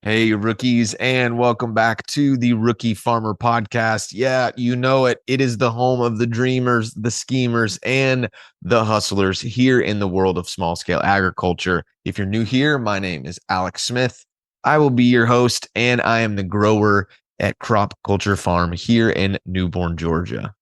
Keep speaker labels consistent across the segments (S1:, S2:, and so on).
S1: Hey, rookies, and welcome back to the Rookie Farmer Podcast. Yeah, you know it. It is the home of the dreamers, the schemers, and the hustlers here in the world of small scale agriculture. If you're new here, my name is Alec Smith. I will be your host, and I am the grower at Crop Culture Farm here in Newborn, Georgia.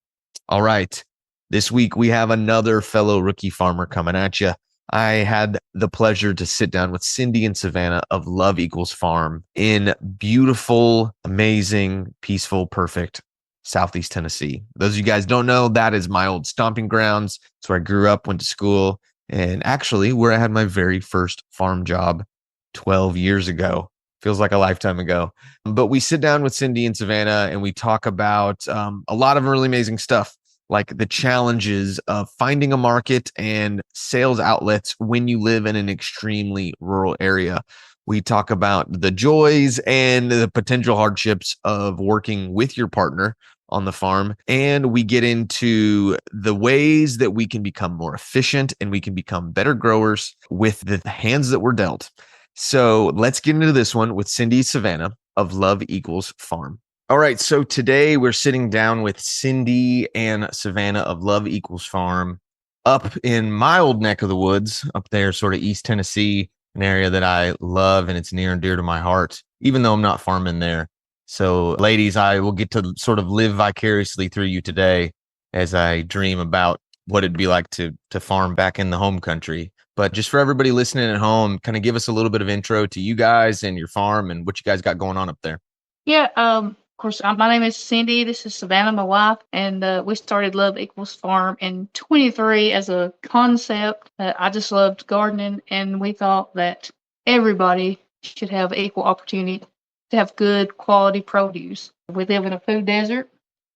S1: All right. This week we have another fellow rookie farmer coming at you. I had the pleasure to sit down with Cyndi and Savannah of Love Equals Farm in beautiful, amazing, peaceful, perfect Southeast Tennessee. Those of you guys don't know, that is my old stomping grounds. It's where I grew up, went to school, and actually where I had my very first farm job 12 years ago. Feels like a lifetime ago. But we sit down with Cyndi and Savannah and we talk about a lot of really amazing stuff, like the challenges of finding a market and sales outlets when you live in an extremely rural area. We talk about the joys and the potential hardships of working with your partner on the farm. And we get into the ways that we can become more efficient and we can become better growers with the hands that we're dealt. So let's get into this one with Cyndi Savannah of Love Equals Farm. All right, so today we're sitting down with Cyndi and Savannah of Love Equals Farm up in my old neck of the woods, up there, sort of East Tennessee, an area that I love and it's near and dear to my heart, even though I'm not farming there. So, ladies, I will get to sort of live vicariously through you today as I dream about what it'd be like to farm back in the home country. But just for everybody listening at home, kind of give us a little bit of intro to you guys and your farm and what you guys got going on up there.
S2: Yeah, of course, my name is Cyndi. This is Savannah, my wife, and we started Love Equals Farm in 23 as a concept. I just loved gardening, and we thought that everybody should have equal opportunity to have good quality produce. We live in a food desert.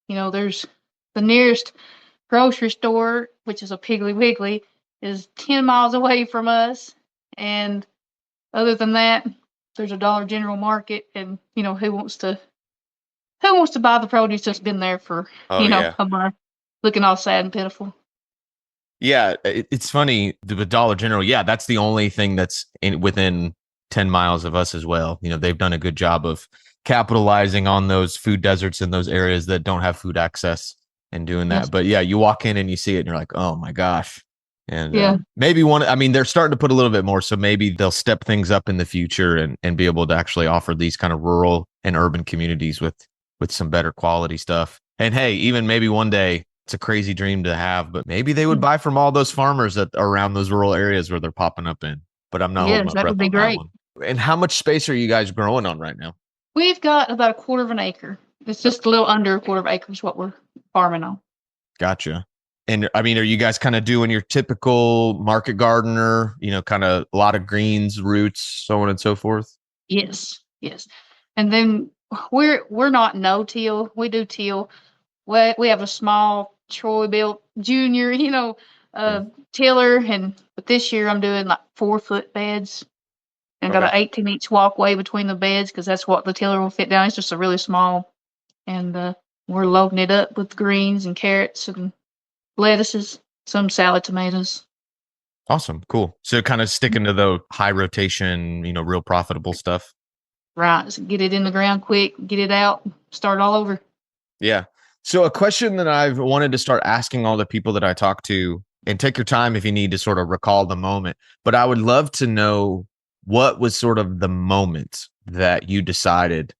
S2: There's the nearest grocery store, which is a Piggly Wiggly, is 10 miles away from us, and other than that, there's a Dollar General market, and who wants to buy the produce that's been there for
S1: Oh, yeah.
S2: a month, looking all sad and pitiful.
S1: Yeah, it's funny. The Dollar General, yeah, that's the only thing that's within 10 miles of us as well. They've done a good job of capitalizing on those food deserts in those areas that don't have food access and doing
S2: Yes,
S1: that. But yeah, you walk in and you see it and you're like, oh my gosh. And
S2: yeah,
S1: maybe they're starting to put a little bit more. So maybe they'll step things up in the future and be able to actually offer these kind of rural and urban communities with some better quality stuff. And hey, even maybe one day, it's a crazy dream to have, but maybe they would buy from all those farmers that are around those rural areas where they're popping up in. But I'm not holding
S2: yes,
S1: my
S2: that would
S1: breath
S2: be
S1: on that
S2: great.
S1: one. And how much space are you guys growing on right now?
S2: We've got about a quarter of an acre. It's just a little under a quarter of an acre is what we're farming on.
S1: Gotcha. And are you guys kind of doing your typical market gardener, kind of a lot of greens, roots, so on and so forth?
S2: Yes, yes. And then we're not no till. We do till. We have a small Troy built junior,
S1: Yeah.
S2: tiller, but this year I'm doing like 4 foot beds and got
S1: Okay.
S2: an 18-inch walkway between the beds because that's what the tiller will fit down. It's just a really small, and we're loading it up with greens and carrots and lettuces, some salad tomatoes.
S1: Awesome. Cool. So kind of sticking to the high rotation, real profitable stuff.
S2: Right, so get it in the ground quick, get it out, start all over.
S1: Yeah. So a question that I've wanted to start asking all the people that I talk to, and take your time if you need to sort of recall the moment, but I would love to know what was sort of the moment that you decided,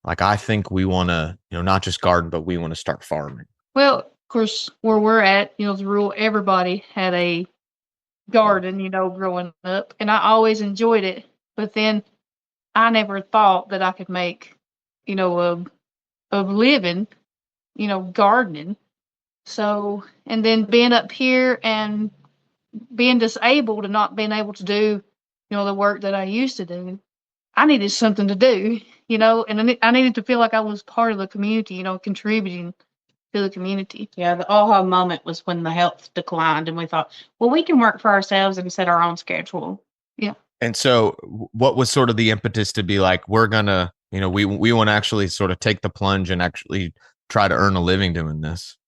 S1: like, I think we want to, not just garden, but we want to start farming.
S2: Well, of course, where we're at, the rural, everybody had a
S1: Yeah.
S2: garden, growing up, and I always enjoyed it. But then I never thought that I could make, a living, gardening. So, and then being up here and being disabled and not being able to do, the work that I used to do, I needed something to do, and I needed to feel like I was part of the community, contributing to the community.
S3: Yeah, the aha moment was when the health declined, and we thought, well, we can work for ourselves and set our own schedule.
S2: Yeah.
S1: And so what was sort of the impetus to be like, we're gonna, we want to actually sort of take the plunge and actually try to earn a living doing this?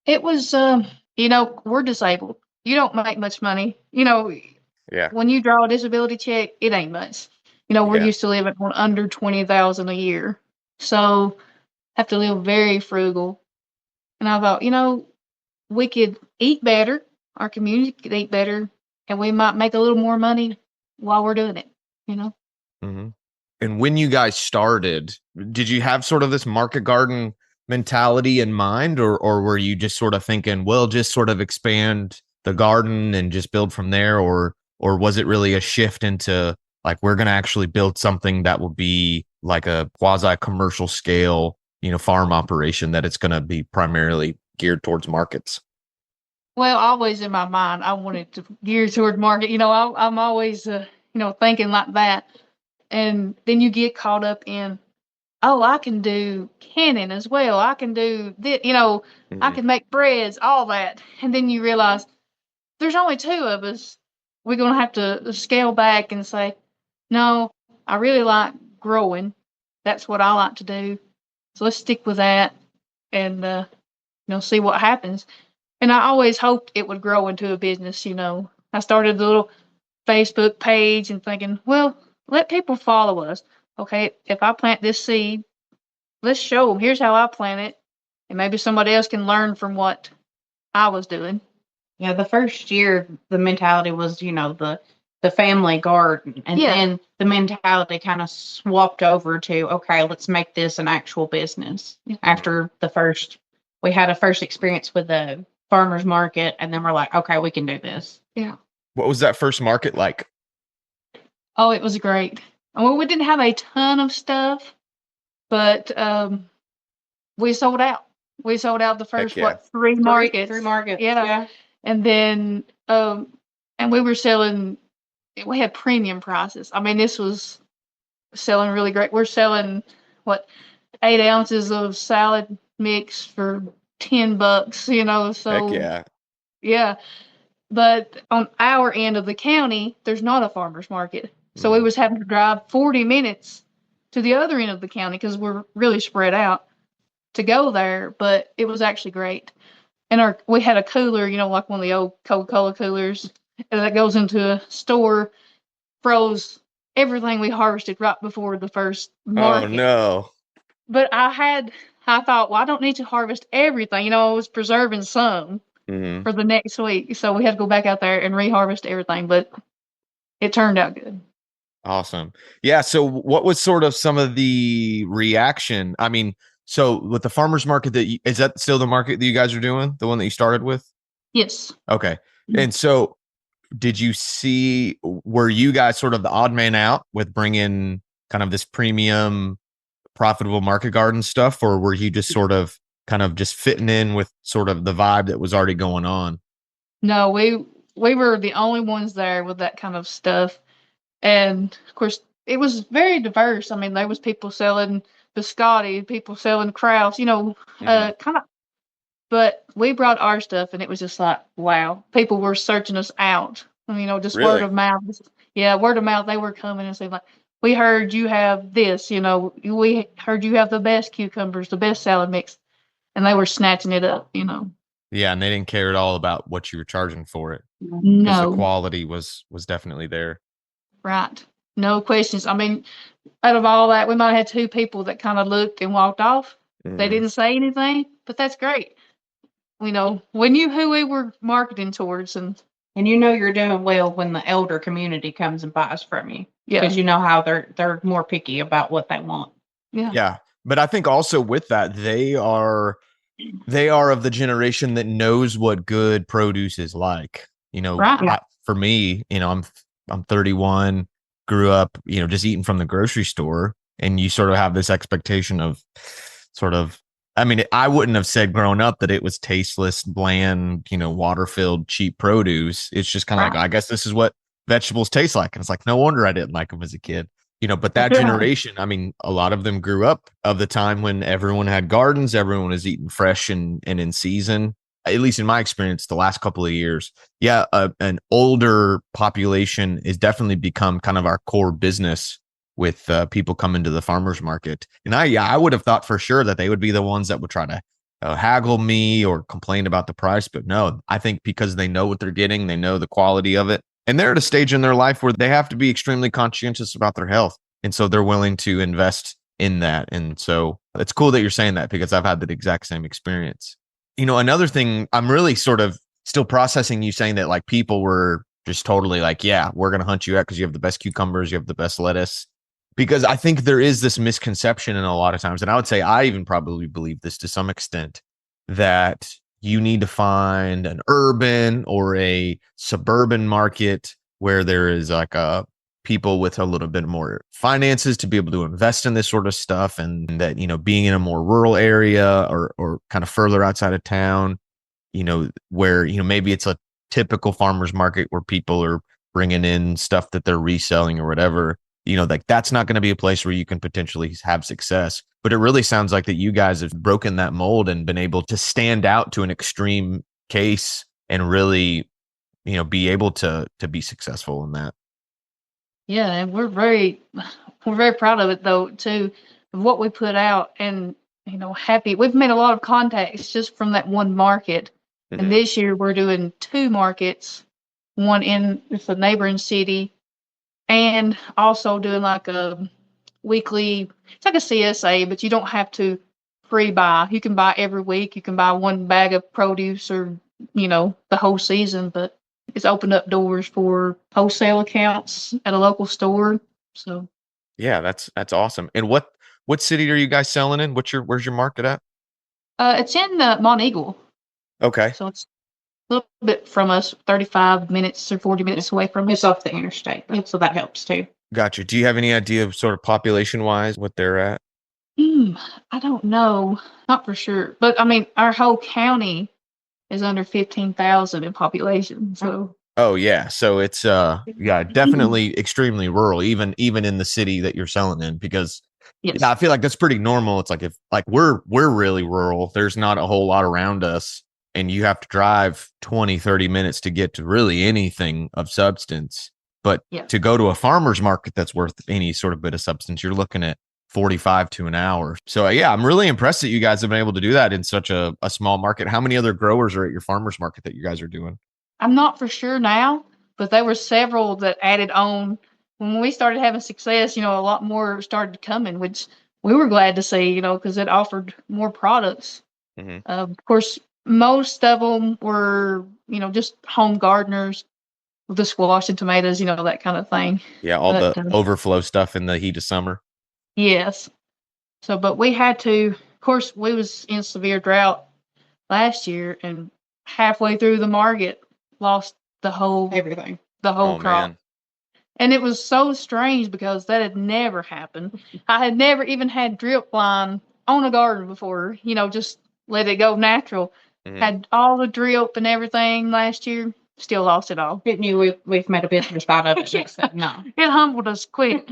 S2: It was, we're disabled. You don't make much money.
S1: Yeah.
S2: When you draw a disability check, it ain't much. We're
S1: Yeah.
S2: used to living on under 20,000 a year. So have to live very frugal. And I thought, we could eat better, our community could eat better, and we might make a little more money while we're doing it.
S1: Hmm. And when you guys started, did you have sort of this market garden mentality in mind, or were you just sort of thinking, well, just sort of expand the garden and just build from there, or was it really a shift into like we're going to actually build something that will be like a quasi commercial scale, farm operation that it's going to be primarily geared towards markets?
S2: Well, always in my mind, I wanted to gear toward market. I'm always, thinking like that. And then you get caught up in, oh, I can do canning as well. I can do this, I
S1: Mhm.
S2: can make breads, all that. And then you realize there's only two of us. We're going to have to scale back and say, no, I really like growing. That's what I like to do. So let's stick with that and, see what happens. And I always hoped it would grow into a business. I started the little Facebook page and thinking, well, let people follow us. Okay, if I plant this seed, let's show them. Here's how I plant it, and maybe somebody else can learn from what I was doing.
S3: Yeah, the first year the mentality was, the family garden. And
S2: Yeah.
S3: then the mentality kind of swapped over to, okay, let's make this an actual business.
S2: Yeah.
S3: After we had a first experience with the farmers market, and then we're like, okay, we can do this.
S2: Yeah.
S1: What was that first market like?
S2: Oh, it was great. Well, we didn't have a ton of stuff, but we sold out. We sold out the first
S1: yeah.
S2: three markets.
S3: Three markets.
S2: Yeah. And then and we were selling. We had premium prices. I mean, this was selling really great. We're selling 8 ounces of salad mix for $10. So
S1: Heck yeah.
S2: yeah. But on our end of the county, there's not a farmer's market. So we was having to drive 40 minutes to the other end of the county because we're really spread out to go there. But it was actually great. And we had a cooler, like one of the old Coca-Cola coolers that goes into a store, froze everything we harvested right before the first market.
S1: Oh no.
S2: But I thought, well, I don't need to harvest everything. I was preserving some for the next week. So we had to go back out there and reharvest everything, but it turned out good.
S1: Awesome. Yeah. So what was sort of some of the reaction? I mean, so with the farmers market is that still the market that you guys are doing? The one that you started with?
S2: Yes.
S1: Okay.
S2: Mhm.
S1: And so were you guys sort of the odd man out with bringing kind of this premium profitable market garden stuff, or were you just sort of kind of just fitting in with sort of the vibe that was already going on?
S2: No, we were the only ones there with that kind of stuff. And of course, it was very diverse. I mean, there was people selling biscotti, people selling crafts, kind of. But we brought our stuff, and it was just like, wow, people were searching us out. Just
S1: Really?
S2: word of mouth. Yeah, word of mouth. They were coming and saying like, we heard you have this. We heard you have the best cucumbers, the best salad mix, and they were snatching it up.
S1: Yeah, and they didn't care at all about what you were charging for it because the
S2: No,
S1: quality was definitely there.
S2: right. No questions. I mean, out of all that, we might have had two people that kind of looked and walked off. They didn't say anything, but that's great. We knew who we were marketing towards, and
S3: you're doing well when the elder community comes and buys from you.
S2: yeah,
S3: Because you know how they're more picky about what they want.
S2: yeah,
S1: Yeah. But I think also with that, they are of the generation that knows what good produce is like.
S2: right.
S1: For me, I'm 31, grew up, just eating from the grocery store, and you sort of have this expectation of sort of, I mean, I wouldn't have said growing up that it was tasteless, bland, water-filled, cheap produce. It's just kind of like, I guess this is what vegetables taste like. And it's like, no wonder I didn't like them as a kid. But that generation, I mean, a lot of them grew up of the time when everyone had gardens, everyone was eating fresh and in season. At least in my experience, the last couple of years, yeah, an older population is definitely become kind of our core business with people coming to the farmers market. And I would have thought for sure that they would be the ones that would try to haggle me or complain about the price. But no, I think because they know what they're getting, they know the quality of it. And they're at a stage in their life where they have to be extremely conscientious about their health. And so they're willing to invest in that. And so it's cool that you're saying that because I've had that exact same experience. Another thing, I'm really sort of still processing you saying that like people were just totally like, yeah, we're going to hunt you out because you have the best cucumbers, you have the best lettuce. Because I think there is this misconception in a lot of times. And I would say I even probably believe this to some extent that you need to find an urban or a suburban market where there is like a people with a little bit more finances to be able to invest in this sort of stuff. And that, being in a more rural area or kind of further outside of town, where, maybe it's a typical farmer's market where people are bringing in stuff that they're reselling or whatever, like that's not going to be a place where you can potentially have success. But it really sounds like that you guys have broken that mold and been able to stand out to an extreme case and really, be able to be successful in that.
S2: Yeah, and we're very proud of it though too, of what we put out, and happy. We've made a lot of contacts just from that one market. And this year we're doing 2 markets, one in it's a neighboring city, and also doing like a weekly. It's like a CSA, but you don't have to pre-buy. You can buy every week. You can buy one bag of produce or the whole season, but it's opened up doors for wholesale accounts at a local store. So
S1: Yeah, that's awesome. And what city are you guys selling in? Where's your market at?
S2: it's in Mont Eagle,
S1: Okay.
S2: so it's a little bit from us, 35 minutes or 40 minutes away from us.
S3: It's off the interstate, so that helps too.
S1: Gotcha. Do you have any idea of sort of population wise what they're at?
S2: I don't know, not for sure, but I mean, our whole county is under 15,000 in population. So
S1: Oh yeah. So it's yeah, definitely extremely rural, even in the city that you're selling in, because
S2: yes,
S1: yeah, I feel like that's pretty normal. It's like if like we're really rural, there's not a whole lot around us, and you have to drive 20-30 minutes to get to really anything of substance. But
S2: yeah.
S1: to go to a farmer's market that's worth any sort of bit of substance, you're looking at 45 to an hour. So yeah, I'm really impressed that you guys have been able to do that in such a small market. How many other growers are at your farmer's market that you guys are doing?
S2: I'm not for sure now, but there were several that added on. When we started having success, a lot more started coming, which we were glad to see, because it offered more products.
S1: Mm-hmm.
S2: Of course, most of them were, just home gardeners with the squash and tomatoes, that kind of thing.
S1: Yeah, all
S2: But
S1: the overflow stuff in the heat of summer.
S2: yes. So, but we had to, of course, we was in severe drought last year, and halfway through the market, lost
S3: Everything.
S2: the whole
S1: Oh
S2: crop.
S1: man.
S2: And it was so strange because that had never happened. I had never even had drip line on a garden before, just let it go natural.
S1: Mhm.
S2: Had all the drip and everything last year, still lost it all.
S3: Didn't you? We've made a business out of it. She said, no.
S2: It humbled us quick.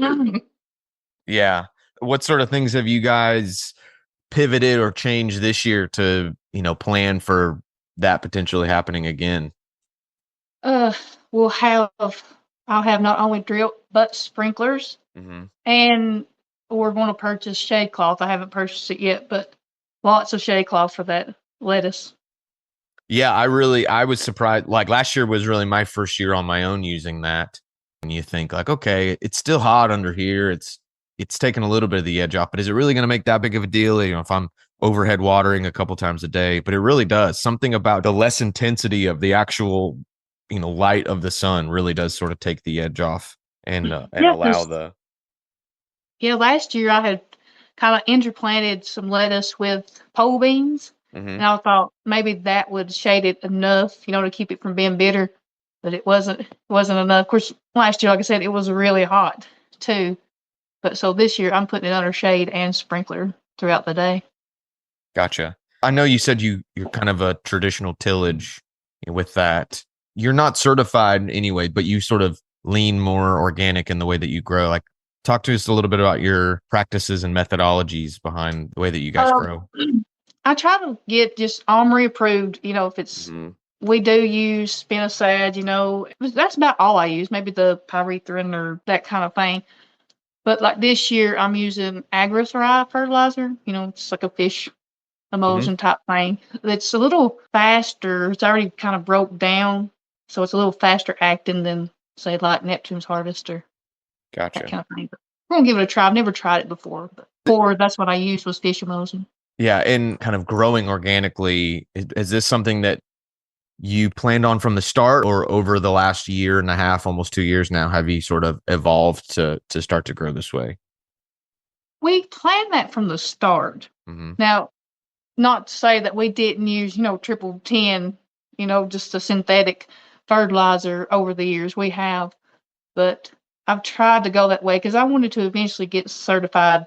S1: Yeah. What sort of things have you guys pivoted or changed this year to, plan for that potentially happening again?
S2: uh, we'll have, I'll have not only drip, but sprinklers.
S1: Mm-hmm.
S2: And we're going to purchase shade cloth. I haven't purchased it yet, but lots of shade cloth for that lettuce.
S1: Yeah, I was surprised. Like last year was really my first year on my own using that. And you think like, okay, it's still hot under here. It's taking a little bit of the edge off, but is it really going to make that big of a deal? If I'm overhead watering a couple times a day, but it really does. Something about the less intensity of the actual, light of the sun really does sort of take the edge off and
S2: Yeah,
S1: allow the.
S2: yeah, last year I had kind of interplanted some lettuce with pole beans,
S1: Mm-hmm.
S2: and I thought maybe that would shade it enough, to keep it from being bitter. But it wasn't enough. Of course, last year, like I said, it was really hot too. But so this year, I'm putting it under shade and sprinkler throughout the day.
S1: Gotcha. I know you said you're kind of a traditional tillage with that. You're not certified anyway, but you sort of lean more organic in the way that you grow. Like, talk to us a little bit about your practices and methodologies behind the way that you guys grow.
S2: I try to get just OMRI approved. If it's we do use spinosad. That's about all I use. Maybe the pyrethrin or that kind of thing. But like this year, I'm using Agri-Thrive fertilizer. It's like a fish emulsion type thing. It's a little faster. It's already kind of broke down, so it's a little faster acting than say like Neptune's Harvest or that
S1: Gotcha.
S2: kind of thing. But we're gonna give it a try. I've never tried it before, but before that's what I used was fish emulsion.
S1: Yeah, and kind of growing organically, is this something that you planned on from the start, or over the last year and a half, almost 2 years now, have you sort of evolved to start to grow this way?
S2: We planned that from the start.
S1: Mm-hmm.
S2: Now, not to say that we didn't use, triple 10, just a synthetic fertilizer over the years. We have, but I've tried to go that way because I wanted to eventually get certified,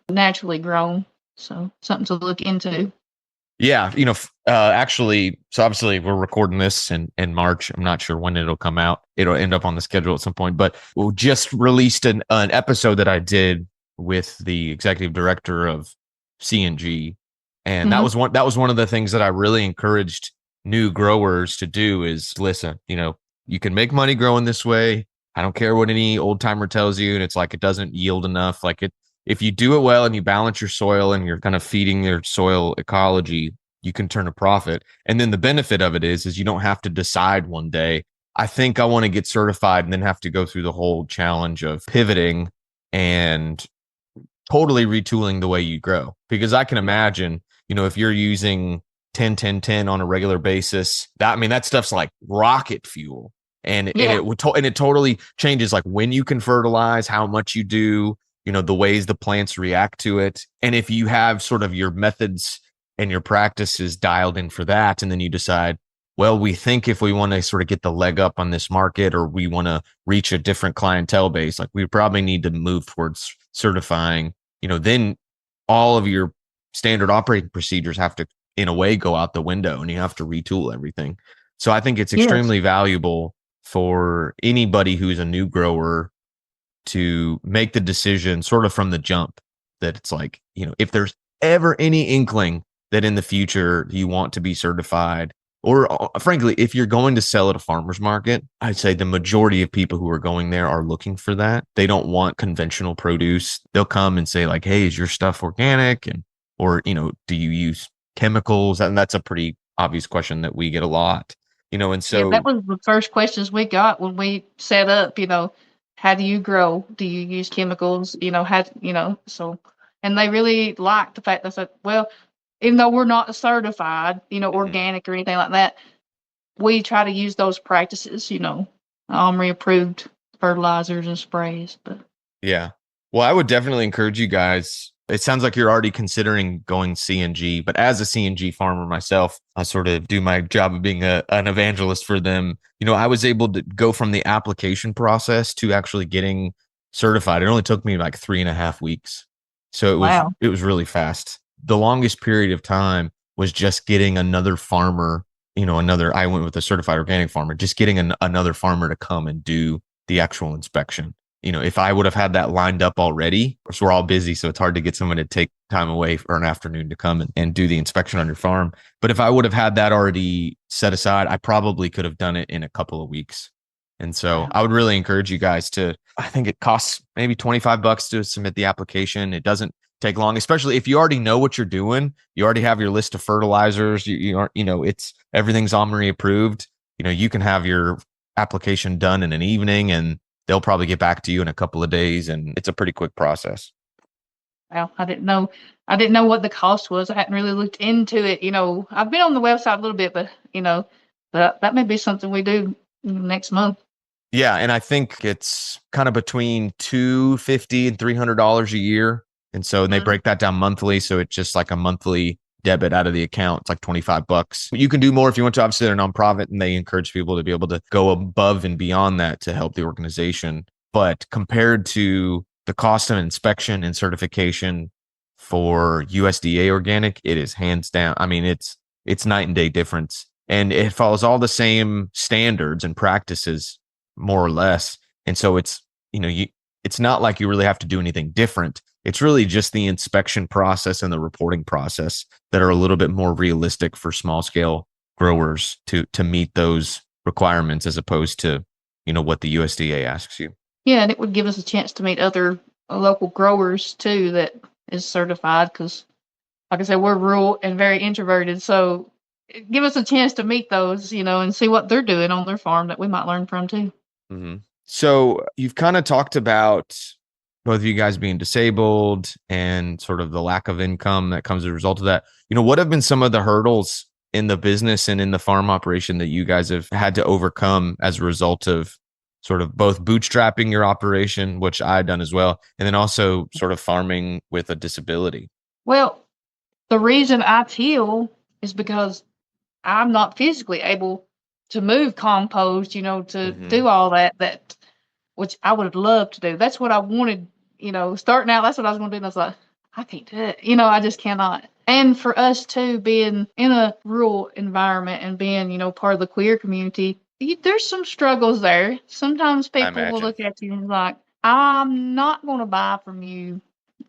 S2: naturally grown. So something to look into.
S1: Yeah, actually, so obviously we're recording this in March. I'm not sure when it'll come out. It'll end up on the schedule at some point, but we just released an episode that I did with the executive director of CNG, and
S2: Mhm.
S1: that was one of the things that I really encouraged new growers to do is listen. You can make money growing this way. I don't care what any old timer tells you, and it's like it doesn't yield enough. Like it, if you do it well and you balance your soil and you're kind of feeding your soil ecology, you can turn a profit. And then the benefit of it is you don't have to decide one day, I think I want to get certified, and then have to go through the whole challenge of pivoting and totally retooling the way you grow. Because I can imagine, if you're using 10 10 10 on a regular basis, that stuff's like rocket fuel. And
S2: Yeah.
S1: it totally changes like when you can fertilize, how much you do, the ways the plants react to it. And if you have sort of your methods and your practices dialed in for that, and then you decide, well, we think if we want to sort of get the leg up on this market, or we want to reach a different clientele base, like we probably need to move towards certifying, then all of your standard operating procedures have to, in a way, go out the window, and you have to retool everything. So I think it's
S2: Yes.
S1: extremely valuable for anybody who's a new grower to make the decision sort of from the jump, that it's like, if there's ever any inkling that in the future you want to be certified, or frankly, if you're going to sell at a farmer's market, I'd say the majority of people who are going there are looking for that. They don't want conventional produce. They'll come and say like, hey, is your stuff organic? Or, do you use chemicals? And that's a pretty obvious question that we get a lot, and
S2: Yeah, that
S1: so,
S2: was the first questions we got when we set up, how do you grow? Do you use chemicals? So, and they really liked the fact that I said, well, even though we're not certified,
S1: mhm.
S2: organic or anything like that, we try to use those practices, approved fertilizers and sprays. But
S1: Yeah. Well, I would definitely encourage you guys. It sounds like you're already considering going CNG, but as a CNG farmer myself, I sort of do my job of being an evangelist for them. I was able to go from the application process to actually getting certified. It only took me like 3.5 weeks. So
S2: wow,
S1: it was really fast. The longest period of time was just getting another farmer, I went with a certified organic farmer, just getting another farmer to come and do the actual inspection. If I would have had that lined up already, of course, we're all busy, so it's hard to get someone to take time away for an afternoon to come and do the inspection on your farm. But if I would have had that already set aside, I probably could have done it in a couple of weeks. And so
S2: wow,
S1: I would really encourage you guys to, I think it costs maybe $25 to submit the application. It doesn't take long, especially if you already know what you're doing. You already have your list of fertilizers. You aren't, it's everything's OMRI approved. You can have your application done in an evening, and they'll probably get back to you in a couple of days, and it's a pretty quick process.
S2: wow. I didn't know what the cost was. I hadn't really looked into it. I've been on the website a little bit, but that may be something we do next month.
S1: Yeah, and I think it's kind of between $250 and $300 a year, and so they
S2: Mhm.
S1: break that down monthly, so it's just like a monthly debit out of the account. It's like $25. You can do more if you want to. Obviously, they're a nonprofit, and they encourage people to be able to go above and beyond that to help the organization. But compared to the cost of inspection and certification for USDA organic, it is hands down. I mean, it's night and day difference, and it follows all the same standards and practices more or less. And so it's not like you really have to do anything different. It's really just the inspection process and the reporting process that are a little bit more realistic for small scale growers to meet those requirements, as opposed to, what the USDA asks you.
S2: Yeah, and it would give us a chance to meet other local growers too that is certified because, like I said, we're rural and very introverted. So give us a chance to meet those, and see what they're doing on their farm that we might learn from too.
S1: hmm So you've kind of talked about both of you guys being disabled and sort of the lack of income that comes as a result of that. What have been some of the hurdles in the business and in the farm operation that you guys have had to overcome as a result of sort of both bootstrapping your operation, which I had done as well, and then also sort of farming with a disability?
S2: Well, the reason I till is because I'm not physically able to move compost, to
S1: hmm
S2: do all that which I would have loved to do. That's what I wanted, starting out, that's what I was going to do. And I was like, I can't do it. I just cannot. And for us too, being in a rural environment and being, part of the queer community, there's some struggles there. Sometimes
S1: I
S2: people will
S1: imagine.
S2: look at you and like, I'm not going to buy from you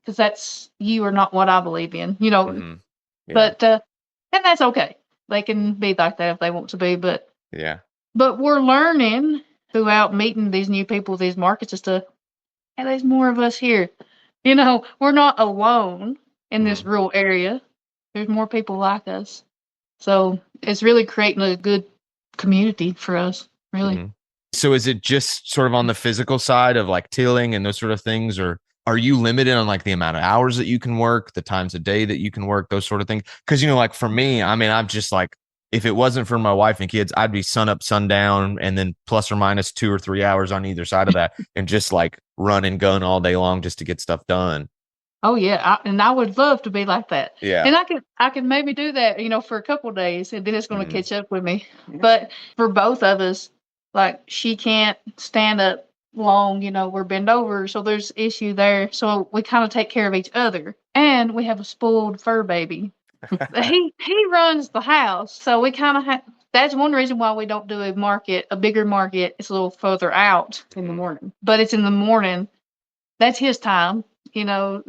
S2: because you are not what I believe in,
S1: hmm Yeah.
S2: but, and that's okay. They can be like that if they want to be,
S1: Yeah.
S2: but we're learning throughout meeting these new people, these markets and stuff. And there's more of us here. We're not alone in this
S1: hmm
S2: rural area. There's more people like us. So it's really creating a good community for us, really.
S1: hmm So is it just sort of on the physical side of like tilling and those sort of things, or are you limited on like the amount of hours that you can work, the times a day that you can work, those sort of things? Because like for me, I mean, I'm just like, if it wasn't for my wife and kids, I'd be sun up, sundown, and then plus or minus 2 or 3 hours on either side of that, and just like run and gun all day long just to get stuff done.
S2: Oh yeah, and I would love to be like that.
S1: Yeah.
S2: And I can maybe do that, for a couple of days, and then it's going to
S1: hmm
S2: catch up with me. But for both of us, like she can't stand up long, we're bent over, so there's issue there. So we kind of take care of each other, and we have a spoiled fur baby. He runs the house, so we kind of have. That's one reason why we don't do a bigger market. It's a little further out in the morning, but it's in the morning. That's his time,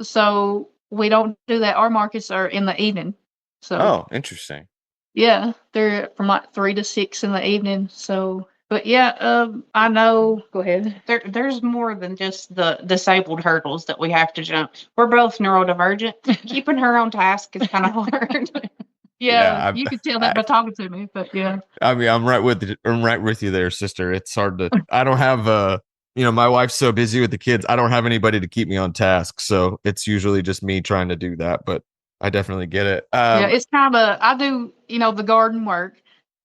S2: so we don't do that. Our markets are in the evening. So,
S1: Oh, interesting.
S2: yeah, they're from like 3 to 6 in the evening. So, but yeah, I know. Go ahead.
S3: There's more than just the disabled hurdles that we have to jump. We're both neurodivergent. Keeping her on task is kind of hard.
S2: Yeah,
S1: Yeah.
S2: you could tell that
S1: I,
S2: by talking to me, but yeah.
S1: I mean, I'm right with you there, sister. It's hard to, I don't have, my wife's so busy with the kids. I don't have anybody to keep me on task. So it's usually just me trying to do that, but I definitely get it.
S2: Yeah, it's kind of, I do, the garden work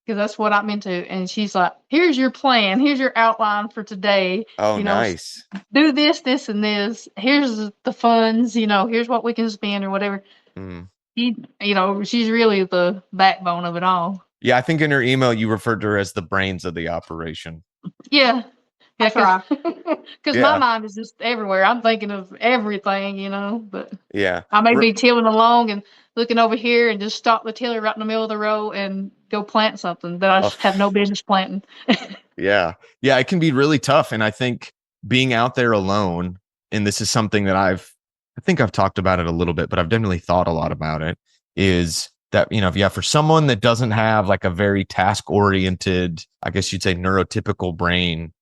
S2: because that's what I'm into. And she's like, here's your plan. Here's your outline for today.
S1: Oh,
S2: You know,
S1: nice.
S2: do this, this, and this. Here's the funds, here's what we can spend or whatever.
S1: Mm.
S2: She's really the backbone of it all.
S1: Yeah. I think in her email, you referred to her as the brains of the operation.
S2: Yeah.
S3: I try.
S2: Because my
S1: Yeah.
S2: mind is just everywhere. I'm thinking of everything, but
S1: Yeah.
S2: I may be tilling along and looking over here and just stop the tiller right in the middle of the row and go plant something that I
S1: Oh,
S2: have no business planting.
S1: yeah. Yeah. It can be really tough. And I think being out there alone, and this is something that I think I've talked about it a little bit, but I've definitely thought a lot about it, is that, for someone that doesn't have like a very task oriented, I guess you'd say neurotypical brain,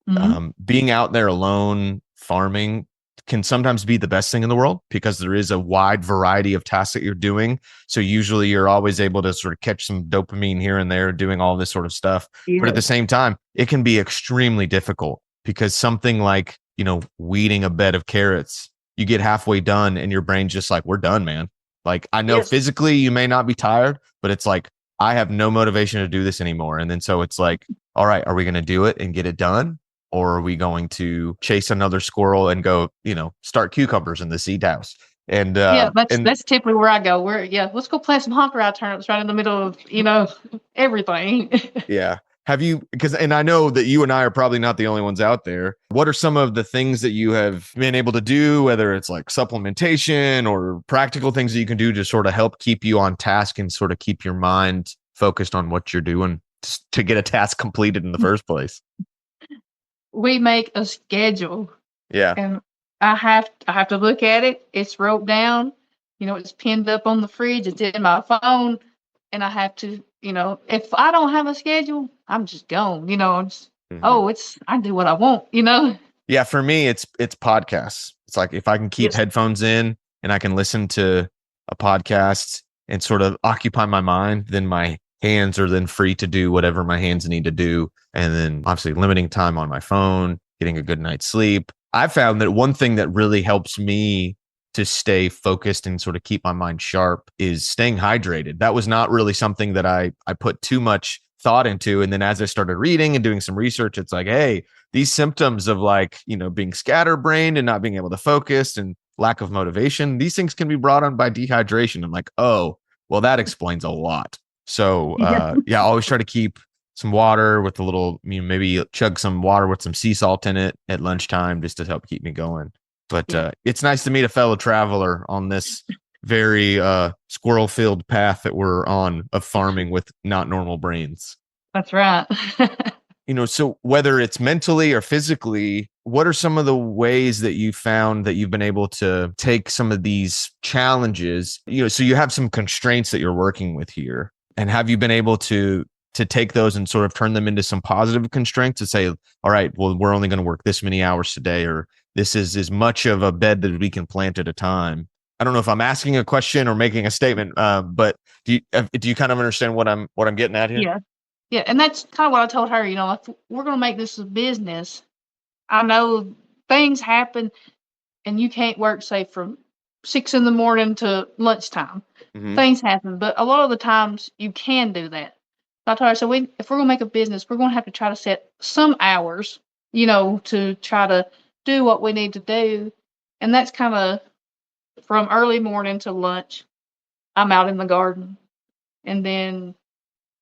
S1: being out there alone farming can sometimes be the best thing in the world because there is a wide variety of tasks that you're doing. So usually you're always able to sort of catch some dopamine here and there doing all this sort of stuff. But at the same time, it can be extremely difficult because something like, weeding a bed of carrots, you get halfway done and your brain's just like, we're done, man. Like, I know physically you may not be tired, but it's like, I have no motivation to do this anymore. And then so it's like, all right, are we going to do it and get it done? Or are we going to chase another squirrel and go, start cucumbers in the seed house? And
S2: that's typically where I go. Let's go plant some honker eye turnips right in the middle of everything.
S1: yeah. And I know that you and I are probably not the only ones out there. What are some of the things that you have been able to do, whether it's like supplementation or practical things that you can do to sort of help keep you on task and sort of keep your mind focused on what you're doing to get a task completed in the first place?
S2: We make a schedule.
S1: Yeah.
S2: And I have to look at it. It's wrote down. It's pinned up on the fridge. It's in my phone. And I have to, if I don't have a schedule, I'm just gone. I do what I want,
S1: Yeah, for me, it's podcasts. It's like if I can keep headphones in and I can listen to a podcast and sort of occupy my mind, then my hands are then free to do whatever my hands need to do. And then obviously limiting time on my phone, getting a good night's sleep. I found that one thing that really helps me to stay focused and sort of keep my mind sharp is staying hydrated. That was not really something that I put too much thought into. And then as I started reading and doing some research, it's like, hey, these symptoms of like, being scatterbrained and not being able to focus and lack of motivation, these things can be brought on by dehydration. I'm like, oh, well, that explains a lot. So I always try to keep some water with a little, maybe chug some water with some sea salt in it at lunchtime just to help keep me going. But it's nice to meet a fellow traveler on this very squirrel filled path that we're on of farming with not normal brains.
S2: That's right.
S1: So whether it's mentally or physically, what are some of the ways that you found that you've been able to take some of these challenges? So you have some constraints that you're working with here, and have you been able to take those and sort of turn them into some positive constraints to say, all right, well, we're only going to work this many hours today, or this is as much of a bed that we can plant at a time? I don't know if I'm asking a question or making a statement, but do you kind of understand what I'm getting at here?
S2: Yeah. Yeah. And that's kind of what I told her, if we're going to make this a business, I know things happen and you can't work, say, from 6 a.m. to lunchtime.
S1: Mm-hmm.
S2: Things happen, but a lot of the times you can do that. I told her, so if we're going to make a business, we're going to have to try to set some hours, to try to do what we need to do. And that's kind of from early morning to lunch, I'm out in the garden. And then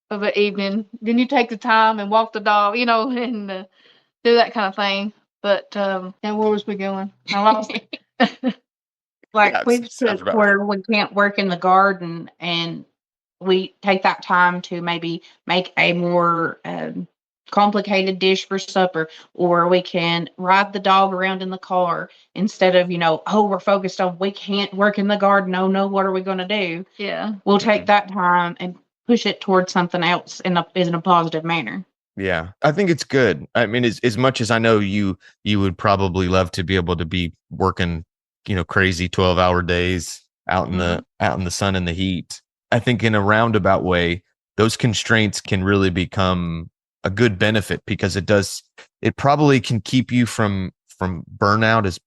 S2: of the evening, then you take the time and walk the dog, and do that kind of thing. But and where was we going? I lost it.
S3: Like we've said where we can't work in the garden, and we take that time to maybe make a more complicated dish for supper, or we can ride the dog around in the car instead of, we're focused on we can't work in the garden. Oh no, what are we going to do?
S2: Yeah.
S3: We'll take that time and push it towards something else in a positive manner.
S1: Yeah, I think it's good. I mean, as much as I know you would probably love to be able to be working, crazy 12-hour days out in the sun and the heat. I think in a roundabout way, those constraints can really become a good benefit, because it probably can keep you from burnout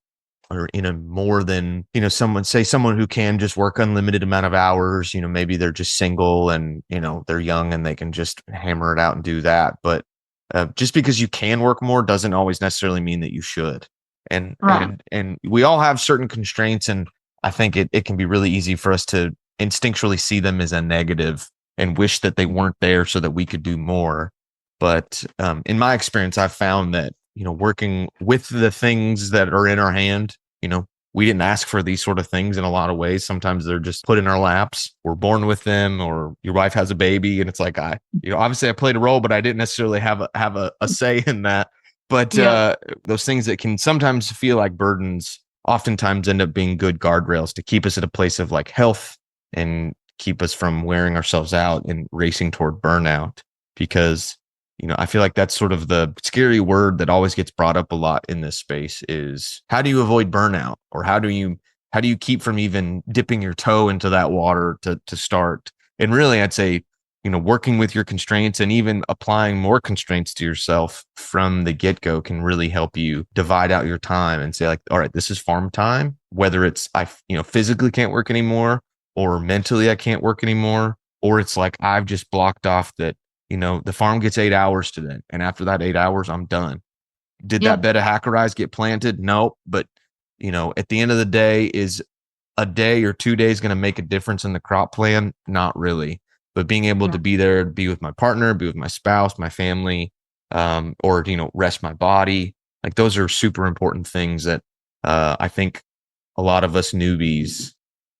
S1: or more than, someone who can just work unlimited amount of hours, maybe they're just single and, they're young and they can just hammer it out and do that. But just because you can work more doesn't always necessarily mean that you should. And,
S2: right.
S1: and we all have certain constraints, and I think it can be really easy for us to instinctually see them as a negative and wish that they weren't there so that we could do more. But in my experience, I've found that, working with the things that are in our hand, we didn't ask for these sort of things in a lot of ways. Sometimes they're just put in our laps. We're born with them, or your wife has a baby, and it's like, obviously I played a role, but I didn't necessarily have a say in that. But those things that can sometimes feel like burdens oftentimes end up being good guardrails to keep us at a place of like health and keep us from wearing ourselves out and racing toward burnout. Because I feel like that's sort of the scary word that always gets brought up a lot in this space is, how do you avoid burnout? Or how do you keep from even dipping your toe into that water to start? And really, I'd say, working with your constraints and even applying more constraints to yourself from the get-go can really help you divide out your time and say like, all right, this is farm time, whether it's I physically can't work anymore, or mentally I can't work anymore, or it's like I've just blocked off that the farm gets 8 hours today, and after that 8 hours, I'm done. Did that bed of hacker eyes get planted? No, but at the end of the day, is a day or 2 days going to make a difference in the crop plan? Not really. But being able to be there, be with my partner, be with my spouse, my family, or rest my body, like those are super important things that I think a lot of us newbies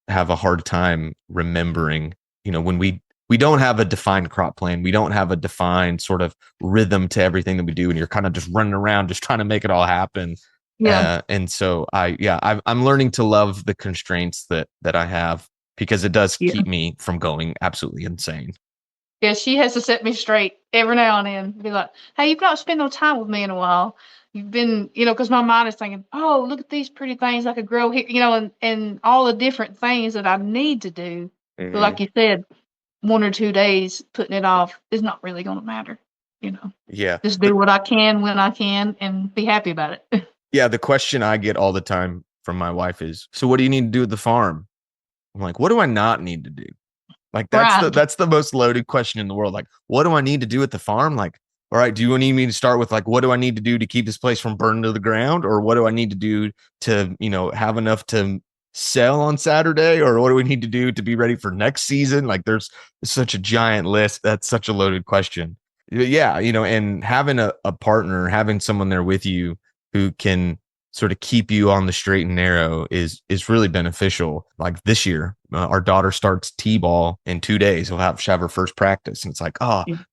S1: have a hard time remembering. When we don't have a defined crop plan. We don't have a defined sort of rhythm to everything that we do. And you're kind of just running around, just trying to make it all happen.
S2: Yeah.
S1: And so I'm learning to love the constraints that I have, because it does keep me from going absolutely insane.
S2: Yeah. She has to set me straight every now and then. Be like, hey, you've not spent no time with me in a while. You've been, because my mind is thinking, oh, look at these pretty things I could grow here, and all the different things that I need to do.
S1: Mm-hmm.
S2: But like you said, 1 or 2 days putting it off is not really going to matter.
S1: Yeah.
S2: Just do what I can when I can and be happy about it.
S1: Yeah. The question I get all the time from my wife is, so what do you need to do at the farm? I'm like, what do I not need to do? Like
S2: Right.
S1: that's the most loaded question in the world. Like, what do I need to do at the farm? Like, all right, do you need me to start with like, what do I need to do to keep this place from burning to the ground? Or what do I need to do to, have enough to sell on Saturday? Or what do we need to do to be ready for next season? Like there's such a giant list. That's such a loaded question. Yeah, and having a partner, having someone there with you who can sort of keep you on the straight and narrow is really beneficial. Like this year, our daughter starts t-ball in 2 days. We'll have her first practice, and it's like,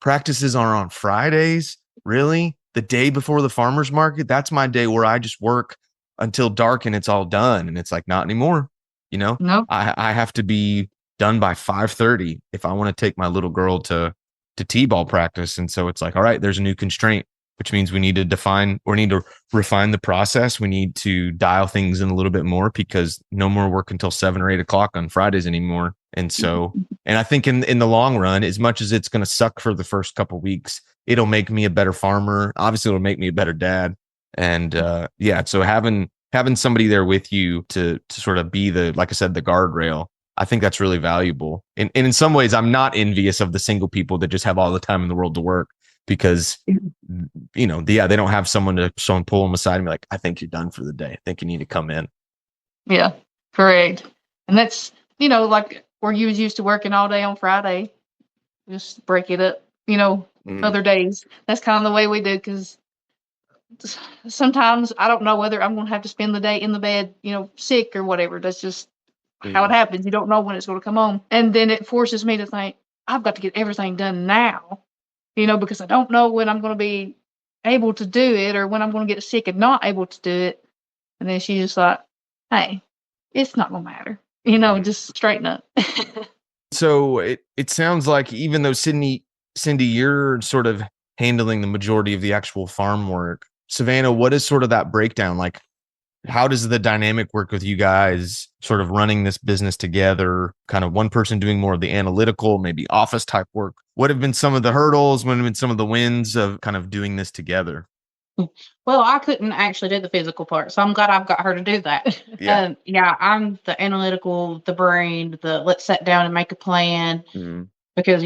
S1: practices are on Fridays. Really, the day before the farmers market? That's my day where I just work until dark and it's all done. And it's like, not anymore.
S2: Nope.
S1: I have to be done by 5:30 if I want to take my little girl to t-ball practice. And so it's like, all right, there's a new constraint, which means we need to refine the process. We need to dial things in a little bit more because no more work until 7 or 8 o'clock on Fridays anymore. And so, and I think in the long run, as much as it's going to suck for the first couple of weeks, it'll make me a better farmer. Obviously, it'll make me a better dad. And so having somebody there with you to sort of be like I said, the guardrail, I think that's really valuable. And in some ways, I'm not envious of the single people that just have all the time in the world to work because, they don't have someone pull them aside and be like, I think you're done for the day. I think you need to come in.
S2: Yeah, correct. And that's, like where you was used to working all day on Friday, just break it up, other days. That's kind of the way we do because sometimes I don't know whether I'm going to have to spend the day in the bed, sick or whatever. That's just how it happens. You don't know when it's going to come on. And then it forces me to think, I've got to get everything done now, because I don't know when I'm going to be able to do it or when I'm going to get sick and not able to do it. And then she's just like, hey, it's not going to matter, just straighten up.
S1: So it sounds like even though Cyndi, you're sort of handling the majority of the actual farm work, Savannah, what is sort of that breakdown? Like, how does the dynamic work with you guys sort of running this business together? Kind of one person doing more of the analytical, maybe office type work. What have been some of the hurdles? What have been some of the wins of kind of doing this together?
S3: Well, I couldn't actually do the physical part, so I'm glad I've got her to do that.
S1: Yeah,
S3: I'm the analytical, the brain, the let's sit down and make a plan.
S1: Mm-hmm.
S3: Because,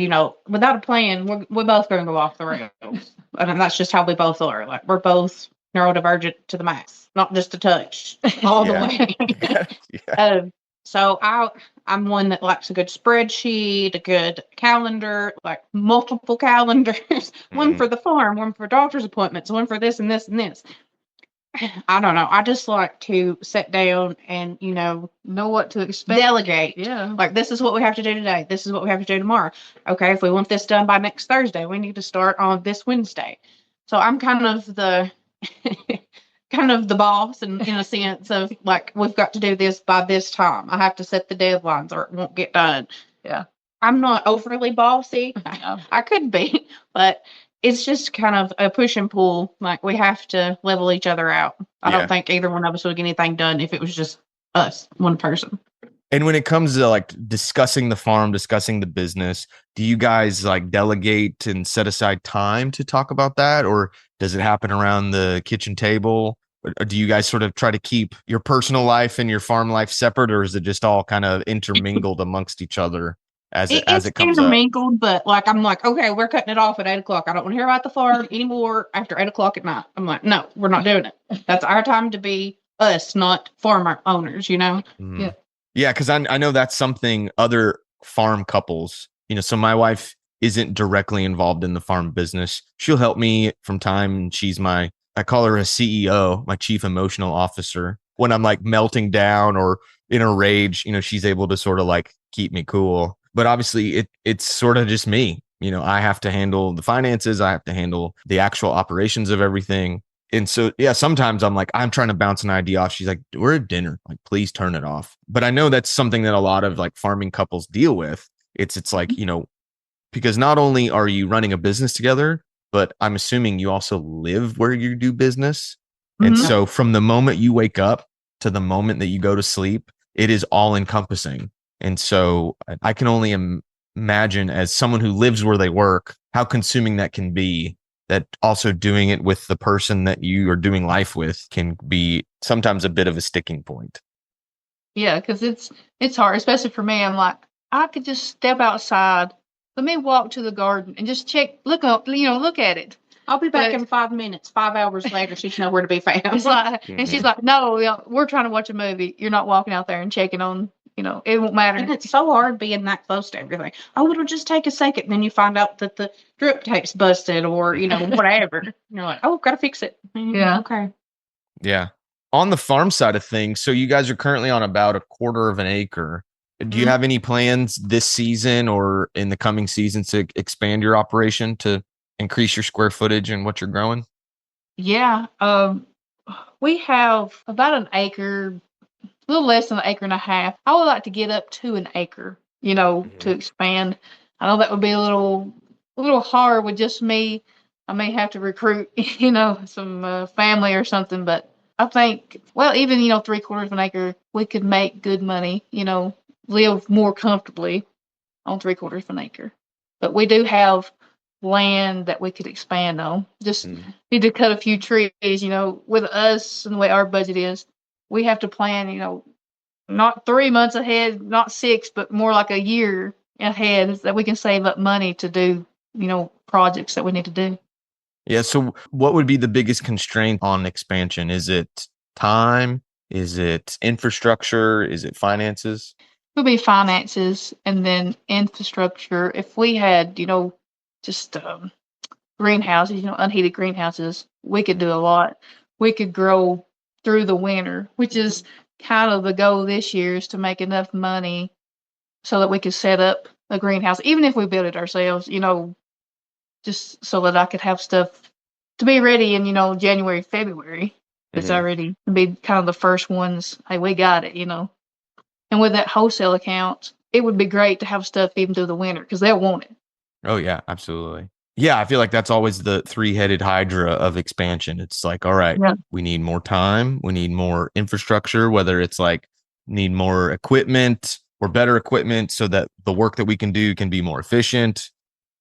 S3: without a plan, we're both going to go off the rails. And that's just how we both are. Like, we're both neurodivergent to the max, not just a touch, all the way.
S1: Yeah.
S3: So I'm one that likes a good spreadsheet, a good calendar, like multiple calendars, one for the farm, one for doctor's appointments, one for this and this and this. I don't know. I just like to sit down and,
S2: know what to expect.
S3: Delegate.
S2: Yeah.
S3: Like, this is what we have to do today. This is what we have to do tomorrow. Okay, if we want this done by next Thursday, we need to start on this Wednesday. So I'm kind of the boss in a sense of like, we've got to do this by this time. I have to set the deadlines or it won't get done.
S2: Yeah.
S3: I'm not overly bossy. I could be, but it's just kind of a push and pull. Like, we have to level each other out. I don't think either one of us would get anything done if it was just us, one person.
S1: And when it comes to like discussing the farm, discussing the business, do you guys like delegate and set aside time to talk about that? Or does it happen around the kitchen table? Or do you guys sort of try to keep your personal life and your farm life separate? Or is it just all kind of intermingled amongst each other as it comes
S3: intermingled, up? But like, I'm like, okay, we're cutting it off at 8 o'clock. I don't want to hear about the farm anymore after 8 o'clock at night. I'm like, no, we're not doing it. That's our time to be us, not farmer owners,
S1: Mm-hmm. Yeah. Yeah, because I know that's something other farm couples, so my wife isn't directly involved in the farm business. She'll help me from time. She's I call her a CEO, my chief emotional officer. When I'm like melting down or in a rage, she's able to sort of like keep me cool. But obviously it's sort of just me. I have to handle the finances. I have to handle the actual operations of everything. And so, yeah, sometimes I'm trying to bounce an idea off. She's like, we're at dinner. Like, please turn it off. But I know that's something that a lot of like farming couples deal with. It's like, because not only are you running a business together, but I'm assuming you also live where you do business. Mm-hmm. And so from the moment you wake up to the moment that you go to sleep, it is all encompassing. And so I can only imagine, as someone who lives where they work, how consuming that can be. That also doing it with the person that you are doing life with can be sometimes a bit of a sticking point.
S2: Yeah, because it's hard, especially for me. I'm like, I could just step outside. Let me walk to the garden and just check, look up, look at it.
S3: I'll be back in 5 minutes. 5 hours later, she's nowhere to be found.
S2: It's like, and she's like, no, we're trying to watch a movie. You're not walking out there and checking on, it won't matter.
S3: And it's so hard being that close to everything. Oh, it'll just take a second. And then you find out that the drip tape's busted or, whatever. And you're like, oh, got to fix it.
S2: Yeah.
S3: Okay.
S1: Yeah. On the farm side of things, so you guys are currently on about 1/4 of an acre. Do you have any plans this season or in the coming seasons to expand your operation to increase your square footage and what you're growing?
S2: Yeah. We have about an acre, a little less than an acre and a half. I would like to get up to an acre, to expand. I know that would be a little hard with just me. I may have to recruit, some family or something, but I think, well, even, 3/4 of an acre, we could make good money, live more comfortably on 3/4 of an acre. But we do have land that we could expand on. Just need to cut a few trees, with us and the way our budget is, we have to plan, not 3 months ahead, not 6, but more like a year ahead, so that we can save up money to do, projects that we need to do.
S1: Yeah. So what would be the biggest constraint on expansion? Is it time? Is it infrastructure? Is it finances?
S2: It would be finances and then infrastructure. If we had, just greenhouses, unheated greenhouses, we could do a lot. We could grow through the winter, which is kind of the goal this year, is to make enough money so that we could set up a greenhouse, even if we build it ourselves, just so that I could have stuff to be ready in, January, February. It's already be kind of the first ones. Hey, we got it, And with that wholesale account, it would be great to have stuff even through the winter because they'll want it.
S1: Oh, yeah, absolutely. Yeah, I feel like that's always the three-headed hydra of expansion. It's like, all right, we need more time. We need more infrastructure, whether it's like need more equipment or better equipment so that the work that we can do can be more efficient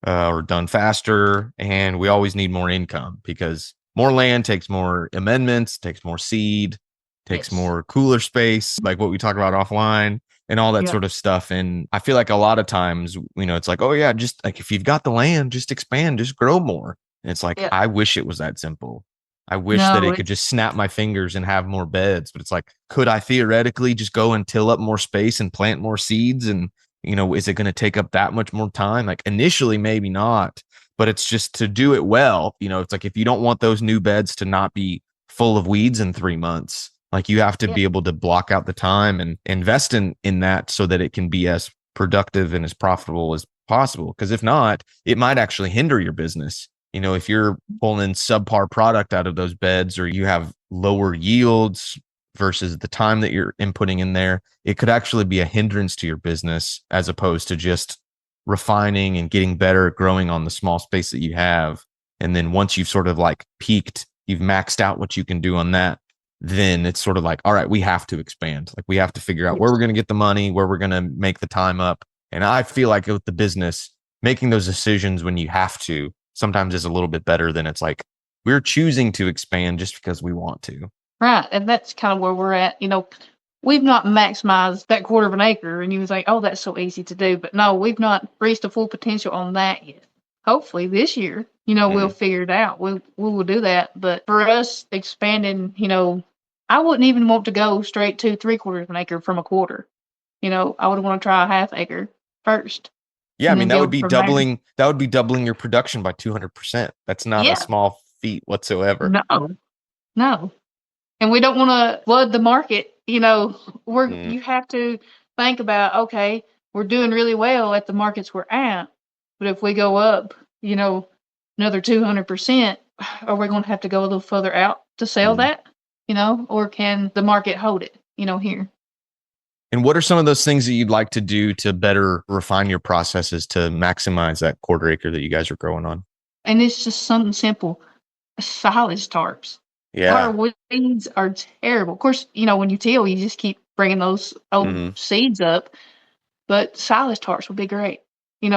S1: or done faster. And we always need more income because more land takes more amendments, takes more seed, takes more cooler space, like what we talk about offline and all that sort of stuff. And I feel like a lot of times, it's like, oh yeah, just like if you've got the land, just expand, just grow more. And it's like, I wish it was that simple. I wish that it could just snap my fingers and have more beds. But it's like, could I theoretically just go and till up more space and plant more seeds? And, is it going to take up that much more time? Like initially, maybe not, but it's just to do it well. It's like, if you don't want those new beds to not be full of weeds in 3 months, like you have to be able to block out the time and invest in that so that it can be as productive and as profitable as possible. Because if not, it might actually hinder your business. If you're pulling subpar product out of those beds or you have lower yields versus the time that you're inputting in there, it could actually be a hindrance to your business as opposed to just refining and getting better at growing on the small space that you have. And then once you've sort of like peaked, you've maxed out what you can do on that, then it's sort of like, all right, we have to expand. Like we have to figure out where we're going to get the money, where we're going to make the time up. And I feel like with the business, making those decisions when you have to sometimes is a little bit better than it's like we're choosing to expand just because we want to.
S2: Right. And that's kind of where we're at. We've not maximized that 1/4 of an acre. And you was like, oh, that's so easy to do. But no, we've not reached the full potential on that yet. Hopefully this year, we'll figure it out. We will do that. But for us expanding, I wouldn't even want to go straight to 3/4 of an acre from 1/4. I would want to try a 1/2 acre first.
S1: Yeah, I mean, that would be doubling your production by 200%. That's not a small feat whatsoever.
S2: No. And we don't want to flood the market. You have to think about, okay, we're doing really well at the markets we're at. But if we go up, another 200%, are we going to have to go a little further out to sell that? Or can the market hold it, here?
S1: And what are some of those things that you'd like to do to better refine your processes to maximize that 1/4 acre that you guys are growing on?
S2: And it's just something simple. Silage tarps.
S1: Yeah.
S2: Our weeds are terrible. Of course, when you till, you just keep bringing those old seeds up. But silage tarps would be great.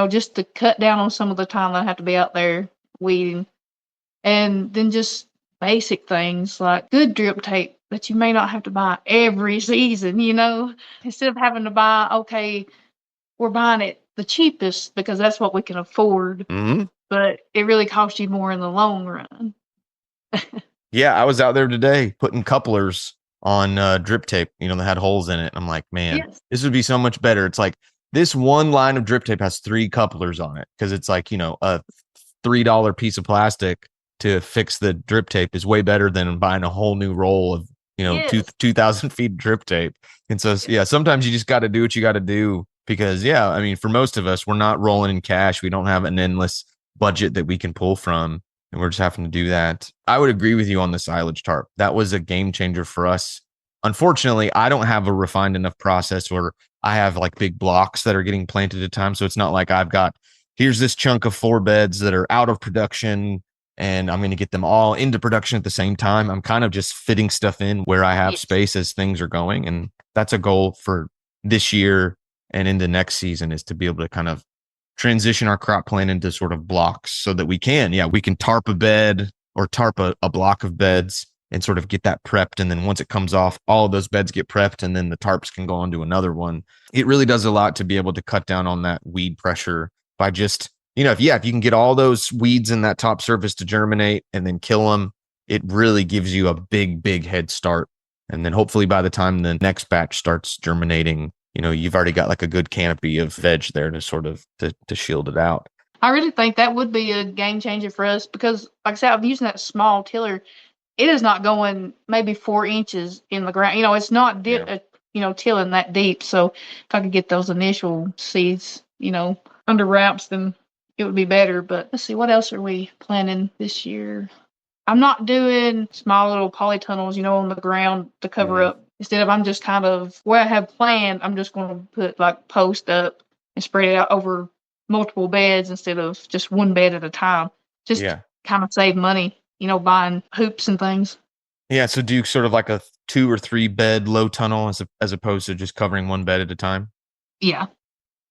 S2: just to cut down on some of the time that I have to be out there weeding. And then just basic things like good drip tape that you may not have to buy every season, instead of having to buy, okay, we're buying it the cheapest because that's what we can afford, but it really costs you more in the long run.
S1: Yeah, I was out there today putting couplers on drip tape, that had holes in it. I'm like, man, this would be so much better. It's like this one line of drip tape has 3 couplers on it because it's like, a $3 piece of plastic to fix the drip tape is way better than buying a whole new roll of, 2,000 feet drip tape. And so, yeah, sometimes you just got to do what you got to do because, yeah, I mean, for most of us, we're not rolling in cash. We don't have an endless budget that we can pull from. And we're just having to do that. I would agree with you on the silage tarp. That was a game changer for us. Unfortunately, I don't have a refined enough process where I have like big blocks that are getting planted at a time. So it's not like I've got, here's this chunk of 4 beds that are out of production and I'm going to get them all into production at the same time. I'm kind of just fitting stuff in where I have space as things are going. And that's a goal for this year and into next season is to be able to kind of transition our crop plan into sort of blocks so that we can tarp a bed or tarp a block of beds and sort of get that prepped. And then once it comes off, all of those beds get prepped and then the tarps can go on to another one. It really does a lot to be able to cut down on that weed pressure by just, if you can get all those weeds in that top surface to germinate and then kill them, it really gives you a big, big head start. And then hopefully by the time the next batch starts germinating, you've already got like a good canopy of veg there to sort of to shield it out.
S2: I really think that would be a game changer for us because, like I said, I'm using that small tiller. It is not going maybe 4 inches in the ground. It's not tilling that deep. So if I could get those initial seeds, under wraps, then it would be better. But let's see, what else are we planning this year? I'm not doing small little polytunnels, on the ground to cover up. Instead of I'm just kind of where I have planned, I'm just going to put like post up and spread it out over multiple beds instead of just one bed at a time. Just kind of save money, buying hoops and things.
S1: Yeah. So do you sort of like a 2 or 3 bed low tunnel as opposed to just covering one bed at a time?
S2: Yeah.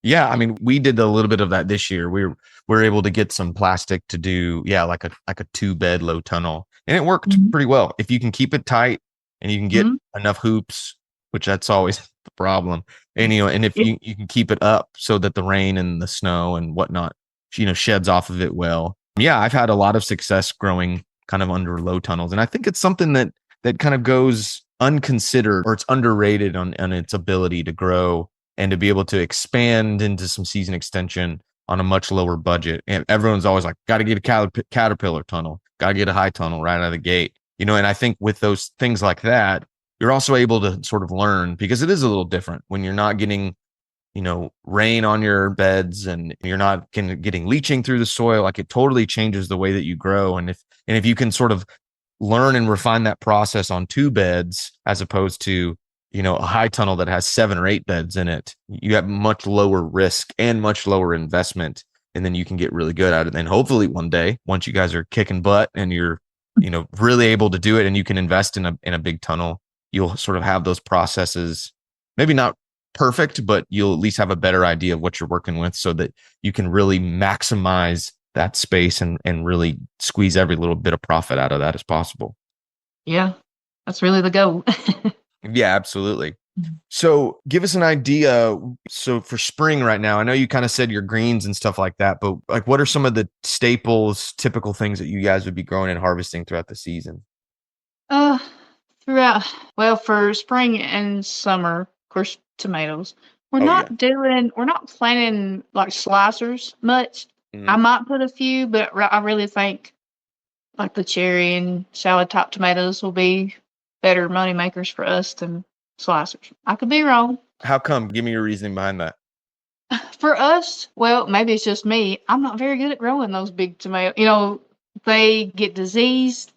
S1: Yeah. I mean, we did a little bit of that this year. We were able to get some plastic to do, like a 2 bed low tunnel. And it worked pretty well. If you can keep it tight and you can get enough hoops, which that's always the problem. And, and if you can keep it up so that the rain and the snow and whatnot, sheds off of it well. Yeah. I've had a lot of success growing kind of under low tunnels. And I think it's something that kind of goes unconsidered or it's underrated on its ability to grow and to be able to expand into some season extension on a much lower budget. And everyone's always like, got to get a caterpillar tunnel, got to get a high tunnel right out of the gate. And I think with those things like that, you're also able to sort of learn because it is a little different when you're not getting, rain on your beds and you're not getting leaching through the soil. Like it totally changes the way that you grow. And if you can sort of learn and refine that process on 2 beds as opposed to, a high tunnel that has 7 or 8 beds in it, you have much lower risk and much lower investment. And then you can get really good at it. And hopefully one day, once you guys are kicking butt and you're, really able to do it and you can invest in a big tunnel, you'll sort of have those processes, maybe not perfect, but you'll at least have a better idea of what you're working with so that you can really maximize that space and really squeeze every little bit of profit out of that as possible.
S2: Yeah, that's really the goal.
S1: Yeah, absolutely. So give us an idea. So for spring right now, I know you kind of said your greens and stuff like that, but like what are some of the staples, typical things that you guys would be growing and harvesting throughout the season?
S2: For spring and summer, of course, tomatoes. We're not planting like slicers much. I might put a few, but I really think like the cherry and salad top tomatoes will be better money makers for us than slicers. I could be wrong.
S1: How come? Give me your reasoning behind that.
S2: For us, well, maybe it's just me. I'm not very good at growing those big tomatoes. They get diseased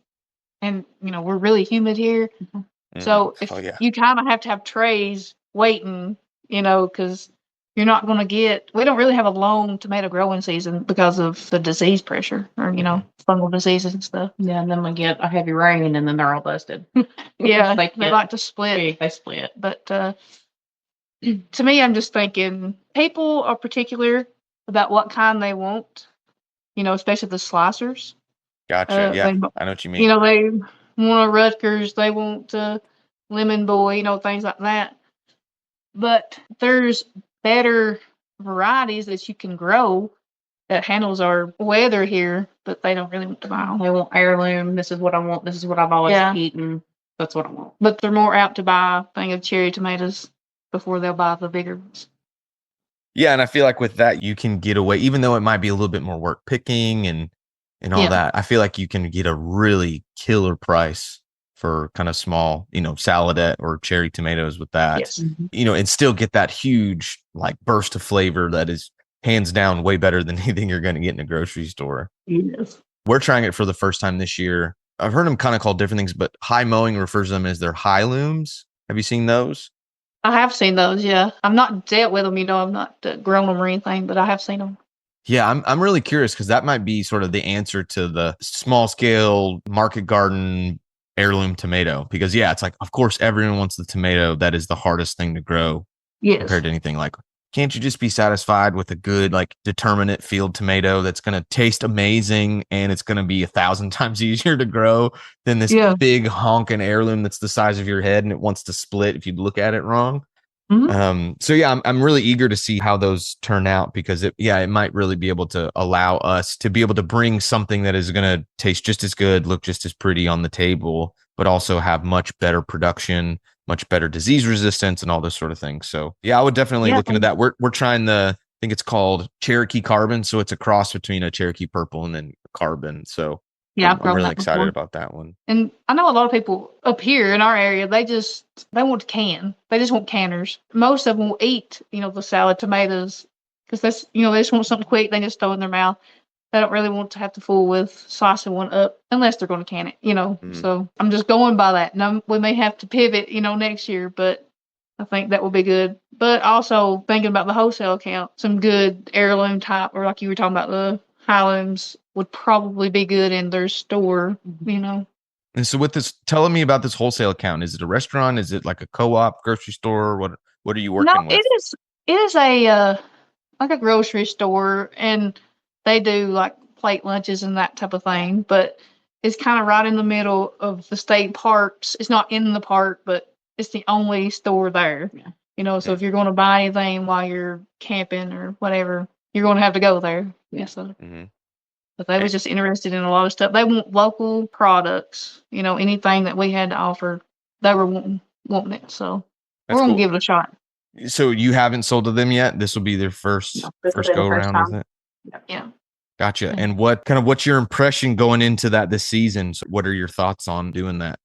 S2: and, we're really humid here. So if you kind of have to have trays waiting, because you're not going to we don't really have a long tomato growing season because of the disease pressure or, fungal diseases and stuff.
S3: Yeah. And then we get a heavy rain and then they're all busted.
S2: Yeah. they like to split.
S3: They split.
S2: But to me, I'm just thinking people are particular about what kind they want, especially the slicers.
S1: Gotcha. Yeah, I know what you mean.
S2: They want a Rutgers, they want a Lemon Boy, things like that. But there's better varieties that you can grow that handles our weather here, but they don't really want to buy them.
S3: They want heirloom. This is what I want. This is what I've always eaten. That's what I want.
S2: But they're more apt to buy a thing of cherry tomatoes before they'll buy the bigger ones.
S1: Yeah, and I feel like with that, you can get away, even though it might be a little bit more work picking and all that. I feel like you can get a really killer price for kind of small, saladette or cherry tomatoes with that,
S2: yes.
S1: And still get that huge like burst of flavor that is hands down way better than anything you're going to get in a grocery store.
S2: Yes.
S1: We're trying it for the first time this year. I've heard them kind of called different things, but high mowing refers to them as their high looms. Have you seen those?
S2: I have seen those. Yeah. I'm not dealt with them, I'm not grown them or anything, but I have seen them.
S1: Yeah, I'm really curious because that might be sort of the answer to the small scale market garden heirloom tomato. Because it's like, of course, everyone wants the tomato that is the hardest thing to grow compared to anything. Like, can't you just be satisfied with a good, like, determinate field tomato that's going to taste amazing and it's going to be 1,000 times easier to grow than this big honking heirloom that's the size of your head and it wants to split if you look at it wrong?
S2: Mm-hmm.
S1: So I'm really eager to see how those turn out because it might really be able to allow us to be able to bring something that is going to taste just as good, look just as pretty on the table, but also have much better production, much better disease resistance and all this sort of things. So I would definitely look into that. We're trying I think it's called Cherokee Carbon. So it's a cross between a Cherokee Purple and then Carbon. So
S2: yeah,
S1: I'm really excited about that one.
S2: And I know a lot of people up here in our area, they want to can. They just want canners. Most of them will eat, the salad tomatoes because that's, they just want something quick. They just throw it in their mouth. They don't really want to have to fool with slicing one up unless they're going to can it, So I'm just going by that. Now, we may have to pivot, next year, but I think that will be good. But also thinking about the wholesale account, some good heirloom type, or like you were talking about the heirlooms would probably be good in their store, And
S1: so with this, telling me about this wholesale account, is it a restaurant? Is it like a co-op, grocery store? What are you working with?
S2: It is a like a grocery store, and they do like plate lunches and that type of thing, but it's kind of right in the middle of the state parks. It's not in the park, but it's the only store there. Yeah. So if you're going to buy anything while you're camping or whatever, you're going to have to go there. Yeah. So. But they was just interested in a lot of stuff. They want local products, anything that we had to offer. They were wanting it. So we're going to give it a shot.
S1: So you haven't sold to them yet? This will be their first go around with it?
S2: Yeah.
S1: Gotcha. And what's your impression going into that this season? So what are your thoughts on doing that?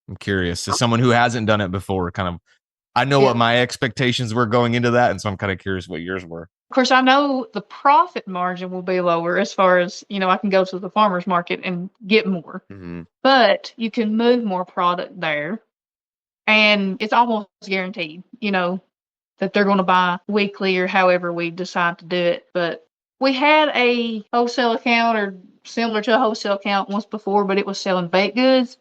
S1: I'm curious. As someone who hasn't done it before, I know what my expectations were going into that. And so I'm kind of curious what yours were.
S2: Of course, I know the profit margin will be lower as far as, I can go to the farmer's market and get more.
S1: Mm-hmm.
S2: But you can move more product there. And it's almost guaranteed, that they're going to buy weekly or however we decide to do it. But we had a wholesale account or similar to a wholesale account once before, but it was selling baked goods.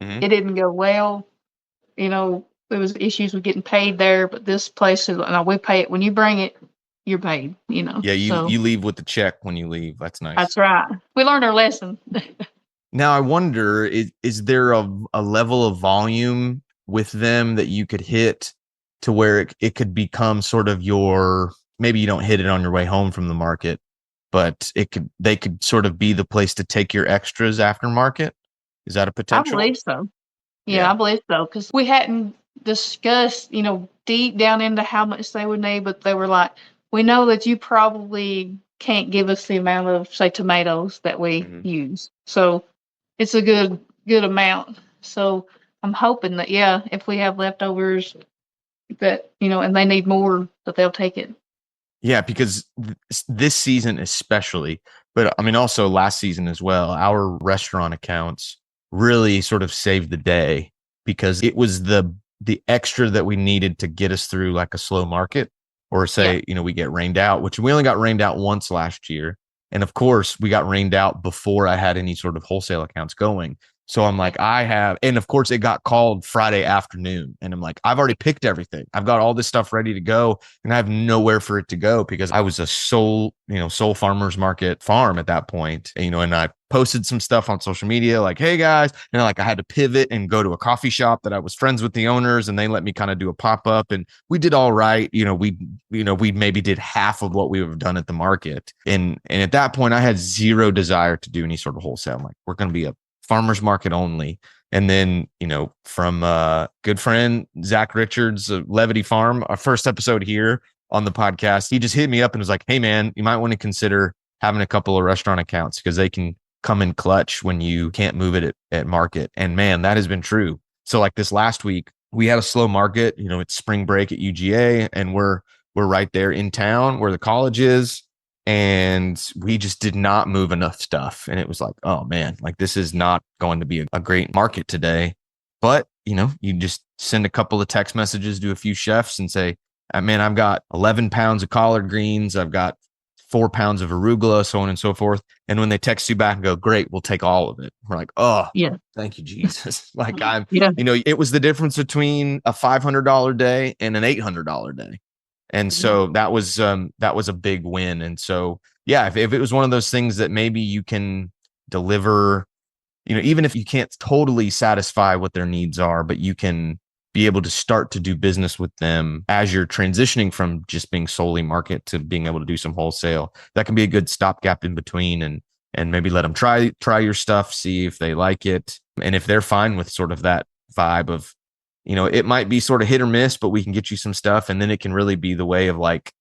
S1: Mm-hmm.
S2: It didn't go well. There was issues with getting paid there, but this place is, we pay it when you bring it. You're paid,
S1: Yeah, you leave with the check when you leave. That's nice.
S2: That's right. We learned our lesson.
S1: Now, I wonder, is there a level of volume with them that you could hit to where it could become sort of maybe you don't hit it on your way home from the market, but they could sort of be the place to take your extras aftermarket? Is that a potential?
S2: I believe so. Yeah. I believe so. Because we hadn't discussed, deep down into how much they would need, but they were like, we know that you probably can't give us the amount of, say, tomatoes that we use. So it's a good amount. So I'm hoping that, if we have leftovers that, and they need more, that they'll take it.
S1: Yeah, because this season especially, but I mean, also last season as well, our restaurant accounts really sort of saved the day because it was the extra that we needed to get us through like a slow market. Or say, we get rained out, which we only got rained out once last year. And of course, we got rained out before I had any sort of wholesale accounts going. So I'm like, and of course it got called Friday afternoon. And I'm like, I've already picked everything. I've got all this stuff ready to go and I have nowhere for it to go because I was a sole farmers market farm at that point. And I posted some stuff on social media like, hey guys, and like I had to pivot and go to a coffee shop that I was friends with the owners and they let me kind of do a pop-up and we did all right. We maybe did half of what we would have done at the market. And at that point I had zero desire to do any sort of wholesale. I'm like, we're going to be a farmers market only. And then, from good friend, Zach Richards, Levity Farm, our first episode here on the podcast, he just hit me up and was like, hey man, you might want to consider having a couple of restaurant accounts because they can come in clutch when you can't move it at market. And man, that has been true. So like this last week, we had a slow market, it's spring break at UGA and we're right there in town where the college is. And we just did not move enough stuff. And it was like, oh man, like this is not going to be a great market today. But, you just send a couple of text messages to a few chefs and say, man, I've got 11 pounds of collard greens. I've got 4 pounds of arugula, so on and so forth. And when they text you back and go, great, we'll take all of it. We're like, oh, yeah, thank you, Jesus. Like it was the difference between a $500 day and an $800 day. And so that was a big win. And so, yeah, if it was one of those things that maybe you can deliver, even if you can't totally satisfy what their needs are, but you can be able to start to do business with them as you're transitioning from just being solely market to being able to do some wholesale, that can be a good stopgap in between and maybe let them try your stuff, see if they like it. And if they're fine with sort of that vibe of, it might be sort of hit or miss, but we can get you some stuff. And then it can really be the way of like,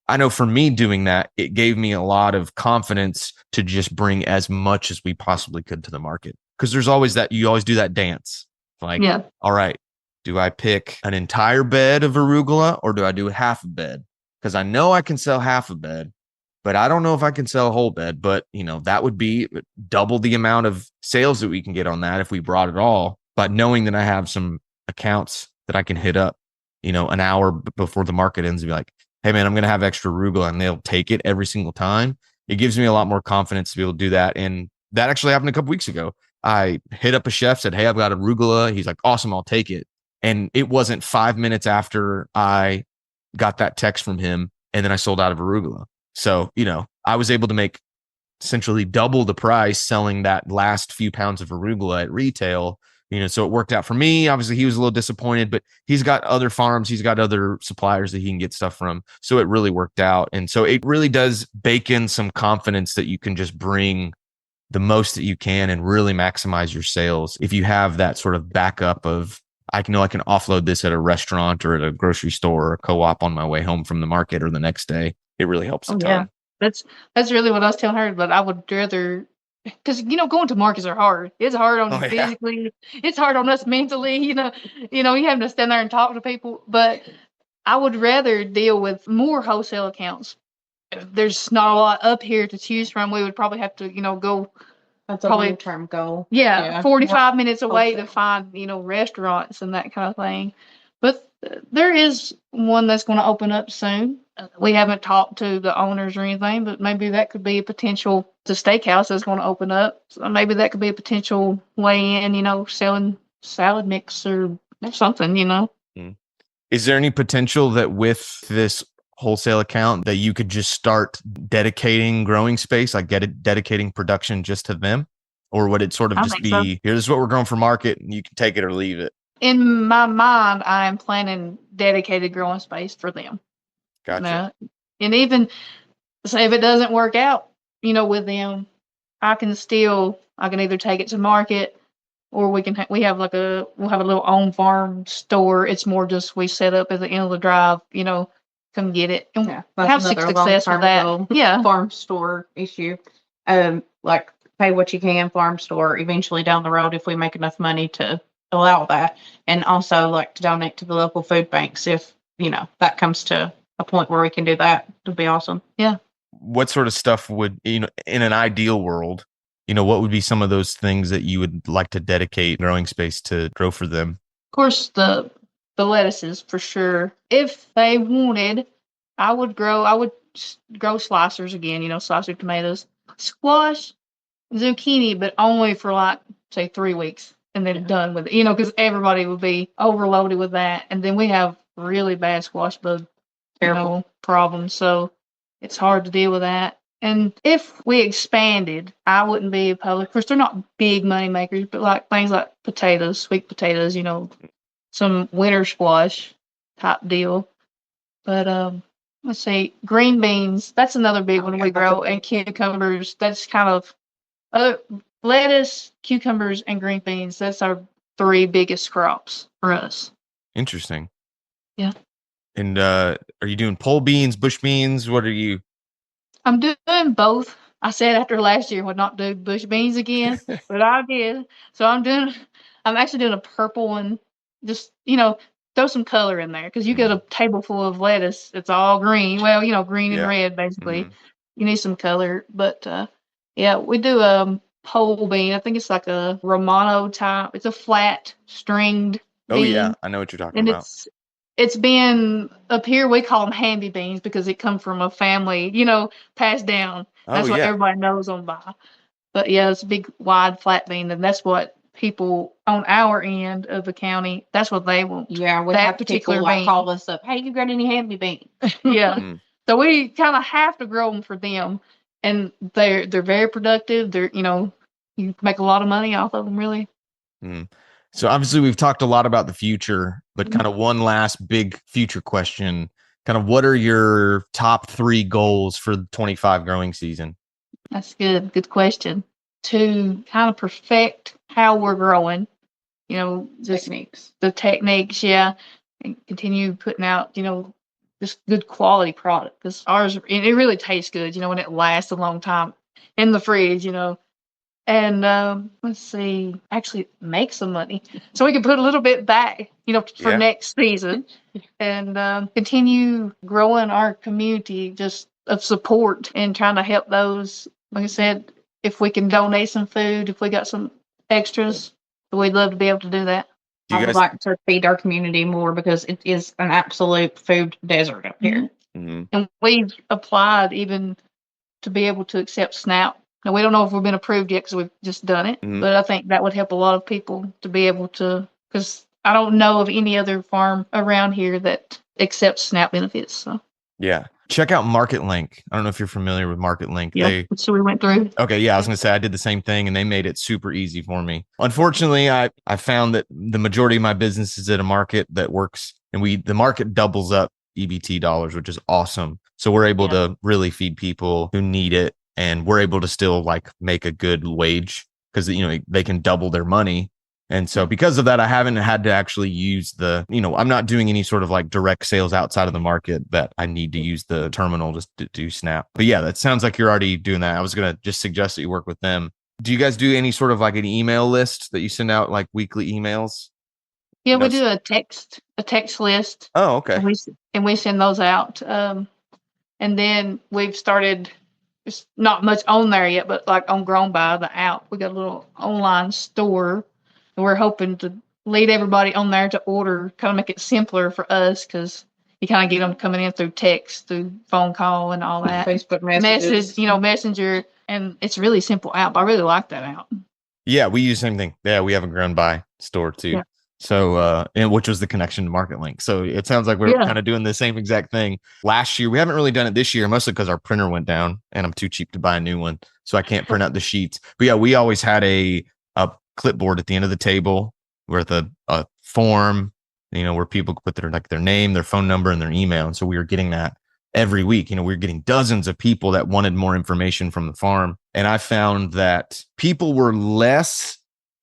S1: I know for me doing that, it gave me a lot of confidence to just bring as much as we possibly could to the market. Because there's always you always do that dance. Like, all right, do I pick an entire bed of arugula or do I do half a bed? Because I know I can sell half a bed, but I don't know if I can sell a whole bed. But, that would be double the amount of sales that we can get on that if we brought it all. But knowing that I have some accounts that I can hit up, an hour before the market ends and be like, hey man, I'm going to have extra arugula, and they'll take it every single time. It gives me a lot more confidence to be able to do that. And that actually happened a couple weeks ago. I hit up a chef, said, hey, I've got arugula. He's like, awesome, I'll take it. And it wasn't 5 minutes after I got that text from him, and then I sold out of arugula. So, I was able to make essentially double the price selling that last few pounds of arugula at retail. So it worked out for me. Obviously, he was a little disappointed, but he's got other farms. He's got other suppliers that he can get stuff from. So it really worked out. And so it really does bake in some confidence that you can just bring the most that you can and really maximize your sales. If you have that sort of backup of, I can offload this at a restaurant or at a grocery store or a co-op on my way home from the market or the next day, it really helps a ton.
S2: Yeah, that's really what I was telling her, but I would rather, because going to markets are hard. It's hard on you physically. It's hard on us mentally. You having to stand there and talk to people. But I would rather deal with more wholesale accounts. There's not a lot up here to choose from. We would probably have to, go.
S3: That's a long-term goal.
S2: Yeah, 45 minutes away to find, restaurants and that kind of thing. But there is one that's going to open up soon. We haven't talked to the owners or anything, but maybe that could be a potential. The steakhouse that's going to open up. So maybe that could be a potential way in, selling salad mix or something.
S1: Is there any potential that with this wholesale account that you could just start dedicating growing space, like dedicating production just to them? Or would it sort of just be, here, this is what we're growing for market and you can take it or leave it?
S2: In my mind, I am planning dedicated growing space for them.
S1: Gotcha.
S2: And even say if it doesn't work out, with them, I can either take it to market or we'll have a little on farm store. It's more just we set up at the end of the drive, come get it. And have success with that. Yeah.
S3: Farm store issue. Like pay what you can, farm store, eventually down the road if we make enough money to allow that. And also like to donate to the local food banks if, that comes to a point where we can do that. It'd be awesome.
S2: Yeah.
S1: What sort of stuff would, in an ideal world, what would be some of those things that you would like to dedicate growing space to grow for them?
S2: Of course, the lettuces for sure. If they wanted, I would grow slicers again, slicer tomatoes, squash, zucchini, but only for like say 3 weeks and then done with it, because everybody would be overloaded with that. And then we have really bad squash bug, problems. So it's hard to deal with that. And if we expanded, I wouldn't be opposed. Of course, they're not big money makers, but like things like potatoes, sweet potatoes, some winter squash type deal. But let's see, green beans, that's another big one we grow, and cucumbers, that's kind of lettuce, cucumbers, and green beans. That's our 3 biggest crops for us.
S1: Interesting.
S2: Yeah.
S1: And are you doing pole beans, bush beans? What are you?
S2: I'm doing both. I said after last year I would not do bush beans again, but I did. So I'm actually doing a purple one. Just, throw some color in there, because you get a table full of lettuce. It's all green. Well, green and red, basically. Mm-hmm. You need some color. But, yeah, we do pole bean. I think it's like a Romano type. It's a flat stringed bean.
S1: Oh, yeah. I know what you're talking about.
S2: It's been up here, we call them handy beans because it come from a family, passed down. That's what everybody knows them by. But yeah, it's a big, wide, flat bean, and that's what people on our end of the county, that's what they want.
S3: Yeah, we
S2: that
S3: have particular people like call us up. Hey, you got any handy beans?
S2: Yeah. So we kind of have to grow them for them, and they're very productive. They're you make a lot of money off of them, really.
S1: So obviously we've talked a lot about the future, but kind of one last big future question. Kind of what are your top 3 goals for the 25 growing season?
S2: That's good. Good question. To kind of perfect how we're growing,
S3: techniques.
S2: The techniques, yeah, and continue putting out, just good quality product, because ours, it really tastes good, and it lasts a long time in the fridge, And let's see, actually make some money so we can put a little bit back, for next season, and continue growing our community just of support and trying to help those. Like I said, if we can donate some food, if we got some extras, we'd love to be able to do that.
S3: I would like to feed our community more, because it is an absolute food desert up here.
S2: Mm-hmm. And we've applied even to be able to accept SNAP. Now, we don't know if we've been approved yet because we've just done it, but I think that would help a lot of people to be able to, because I don't know of any other farm around here that accepts SNAP benefits. So
S1: yeah, check out Market Link. I don't know if you're familiar with Market Link.
S2: Yeah, so we went through.
S1: Okay, yeah, I was going to say I did the same thing, and they made it super easy for me. Unfortunately, I found that the majority of my business is at a market that works, and the market doubles up EBT dollars, which is awesome. So we're able to really feed people who need it. And we're able to still make a good wage, because they can double their money. And so because of that, I haven't had to actually use I'm not doing any sort of direct sales outside of the market that I need to use the terminal just to do SNAP. But yeah, that sounds like you're already doing that. I was going to just suggest that you work with them. Do you guys do any sort of an email list that you send out, weekly emails?
S2: Yeah, we do a text list.
S1: Oh, okay.
S2: And we send those out. And then we've started, it's not much on there yet, but on Grown By the app, we got a little online store, and we're hoping to lead everybody on there to order, kind of make it simpler for us, because you kind of get them coming in through text, through phone call, and all that.
S3: Facebook messages.
S2: Messenger, and it's a really simple app. I really like that app.
S1: Yeah, we use the same thing. Yeah, we have a Grown By store too. Yeah. So, and which was the connection to Market Link. So it sounds like we're kind of doing the same exact thing. Last year, we haven't really done it this year, mostly because our printer went down and I'm too cheap to buy a new one. So I can't print out the sheets. But yeah, we always had a clipboard at the end of the table with a form, where people could put their name, their phone number, and their email. And so we were getting that every week. We were getting dozens of people that wanted more information from the farm. And I found that people were less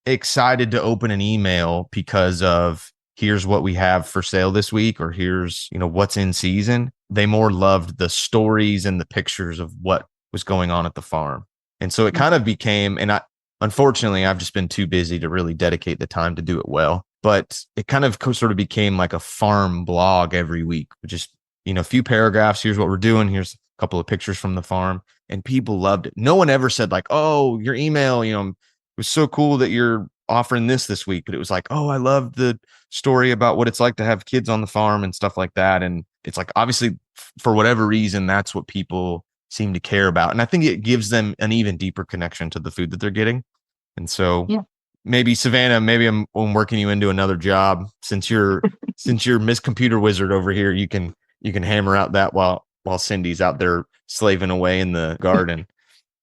S1: excited to open an email because of here's what we have for sale this week, or here's what's in season. They more loved the stories and the pictures of what was going on at the farm. And so it kind of became, and unfortunately I've just been too busy to really dedicate the time to do it well, but it kind of sort of became like a farm blog every week, just a few paragraphs. Here's what we're doing, here's a couple of pictures from the farm, and people loved it. No one ever said oh, your email, it was so cool that you're offering this week, but it was oh, I love the story about what it's like to have kids on the farm and stuff like that. And it's obviously for whatever reason, that's what people seem to care about. And I think it gives them an even deeper connection to the food that they're getting. And so maybe Savannah, maybe I'm working you into another job since you're Miss Computer Wizard over here. You can hammer out that while Cyndi's out there slaving away in the garden.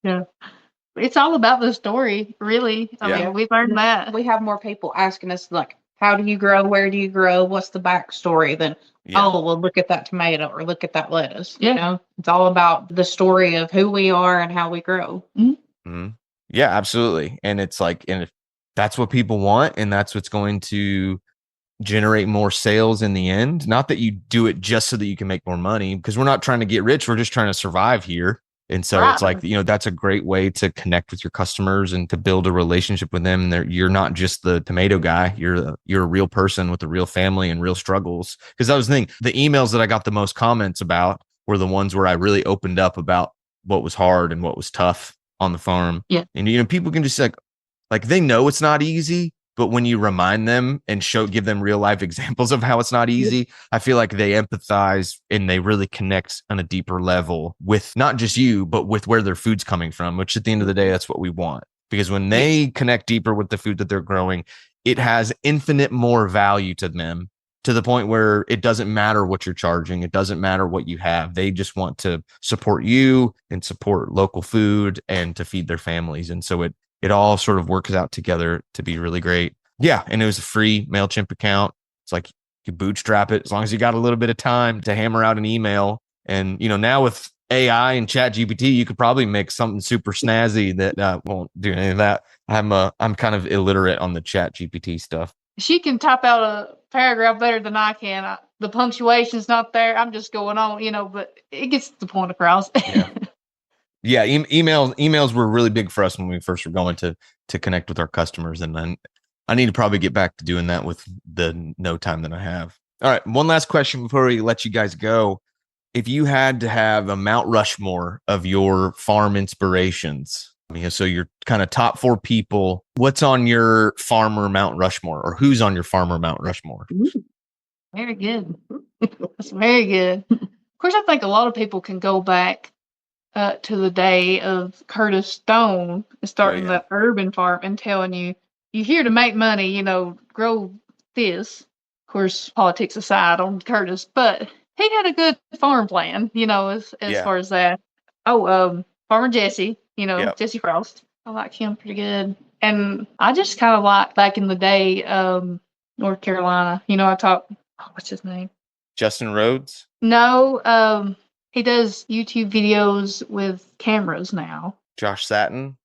S2: Yeah. It's all about the story, really. I mean, we learned that.
S3: We have more people asking us, like, how do you grow? Where do you grow? What's the backstory? Than, oh, well, look at that tomato or look at that lettuce. You know, it's all about the story of who we are and how we grow.
S1: Mm-hmm. Yeah, absolutely. And it's like, and if that's what people want, and that's what's going to generate more sales in the end. Not that you do it just so that you can make more money, because we're not trying to get rich. We're just trying to survive here. And so it's like, that's a great way to connect with your customers and to build a relationship with them. You're not just the tomato guy. You're a real person with a real family and real struggles. Because that was the thing. The emails that I got the most comments about were the ones where I really opened up about what was hard and what was tough on the farm.
S2: Yeah.
S1: And, people can just like they know it's not easy, but when you remind them and give them real life examples of how it's not easy, I feel like they empathize and they really connect on a deeper level with not just you, but with where their food's coming from, which at the end of the day, that's what we want. Because when they connect deeper with the food that they're growing, it has infinite more value to them, to the point where it doesn't matter what you're charging. It doesn't matter what you have. They just want to support you and support local food and to feed their families. And so it all sort of works out together to be really great. Yeah. And it was a free MailChimp account. It's like you bootstrap it as long as you got a little bit of time to hammer out an email. And, now with AI and ChatGPT, you could probably make something super snazzy that won't do any of that. I'm kind of illiterate on the ChatGPT stuff.
S2: She can type out a paragraph better than I can. The punctuation's not there. I'm just going on, but it gets the point across.
S1: Yeah, emails were really big for us when we first were going to connect with our customers. And then I need to probably get back to doing that with the no time that I have. All right. One last question before we let you guys go. If you had to have a Mount Rushmore of your farm inspirations, so your kind of top 4 people, what's on your farmer Mount Rushmore, or who's on your farmer Mount Rushmore?
S2: Very good. That's very good. Of course, I think a lot of people can go back to the day of Curtis Stone starting the urban farm and telling you're here to make money, grow this. Of course, politics aside on Curtis, but he had a good farm plan, as far as that. Oh, Farmer Jesse, Jesse Frost. I like him pretty good. And I just kind of like back in the day, North Carolina, I taught, what's his name?
S1: Justin Rhodes?
S2: No, he does YouTube videos with cameras now.
S1: Josh Satin?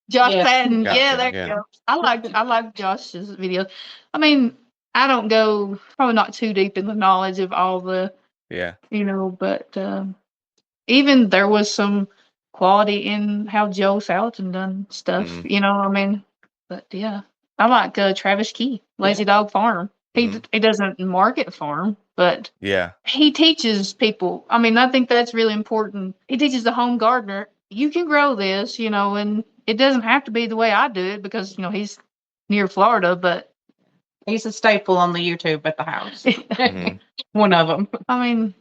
S2: Satin.
S1: Gotcha.
S2: Yeah, there you go. I like Josh's videos. I mean, I don't go probably not too deep in the knowledge of all the but even there was some quality in how Joe Salatin done stuff, but yeah. I like Travis Key, Lazy Dog Farm. He doesn't market farm, but he teaches people. I mean, I think that's really important. He teaches the home gardener, you can grow this, and it doesn't have to be the way I do it because, he's near Florida, but
S3: he's a staple on the YouTube at the house. One of them.
S2: I mean,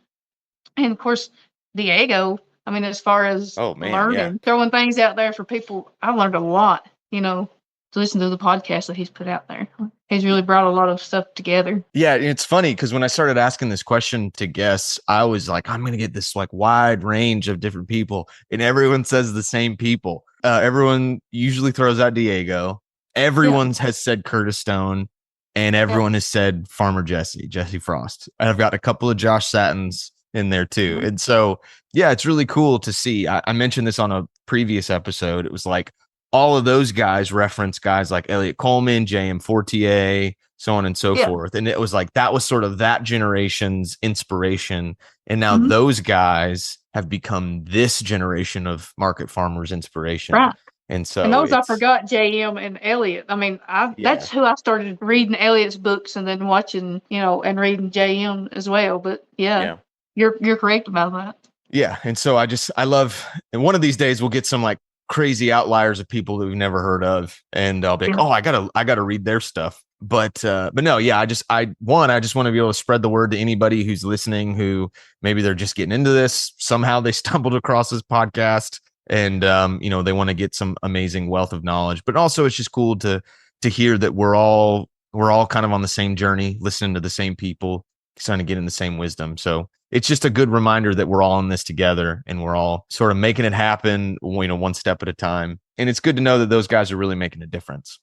S2: and of course, Diego, as far as learning, throwing things out there for people, I learned a lot, to listen to the podcast that he's put out there. He's really brought a lot of stuff together. Yeah,
S1: it's funny because when I started asking this question to guests, I was like, I'm going to get this like wide range of different people, and everyone says the same people. Everyone usually throws out Diego. Everyone has said Curtis Stone, and everyone has said Farmer Jesse Frost. I've got a couple of Josh Satins in there too. And so, it's really cool to see. I mentioned this on a previous episode. It was like, all of those guys reference guys like Elliot Coleman, J.M. Fortier, so on and so forth. And it was like, that was sort of that generation's inspiration. And now those guys have become this generation of market farmers' inspiration.
S2: Right.
S1: And so,
S2: and those I forgot, J.M. and Elliot. That's who I started reading Elliot's books and then watching, and reading J.M. as well. But you're correct about that.
S1: Yeah. And so I love, and one of these days we'll get some like crazy outliers of people that we've never heard of, and I'll be like, oh, I gotta read their stuff. But no, I just want to be able to spread the word to anybody who's listening, who maybe they're just getting into this. Somehow they stumbled across this podcast and they want to get some amazing wealth of knowledge, but also it's just cool to to hear that we're all kind of on the same journey, listening to the same people, trying to get in the same wisdom. So it's just a good reminder that we're all in this together and we're all sort of making it happen, one step at a time. And it's good to know that those guys are really making a difference.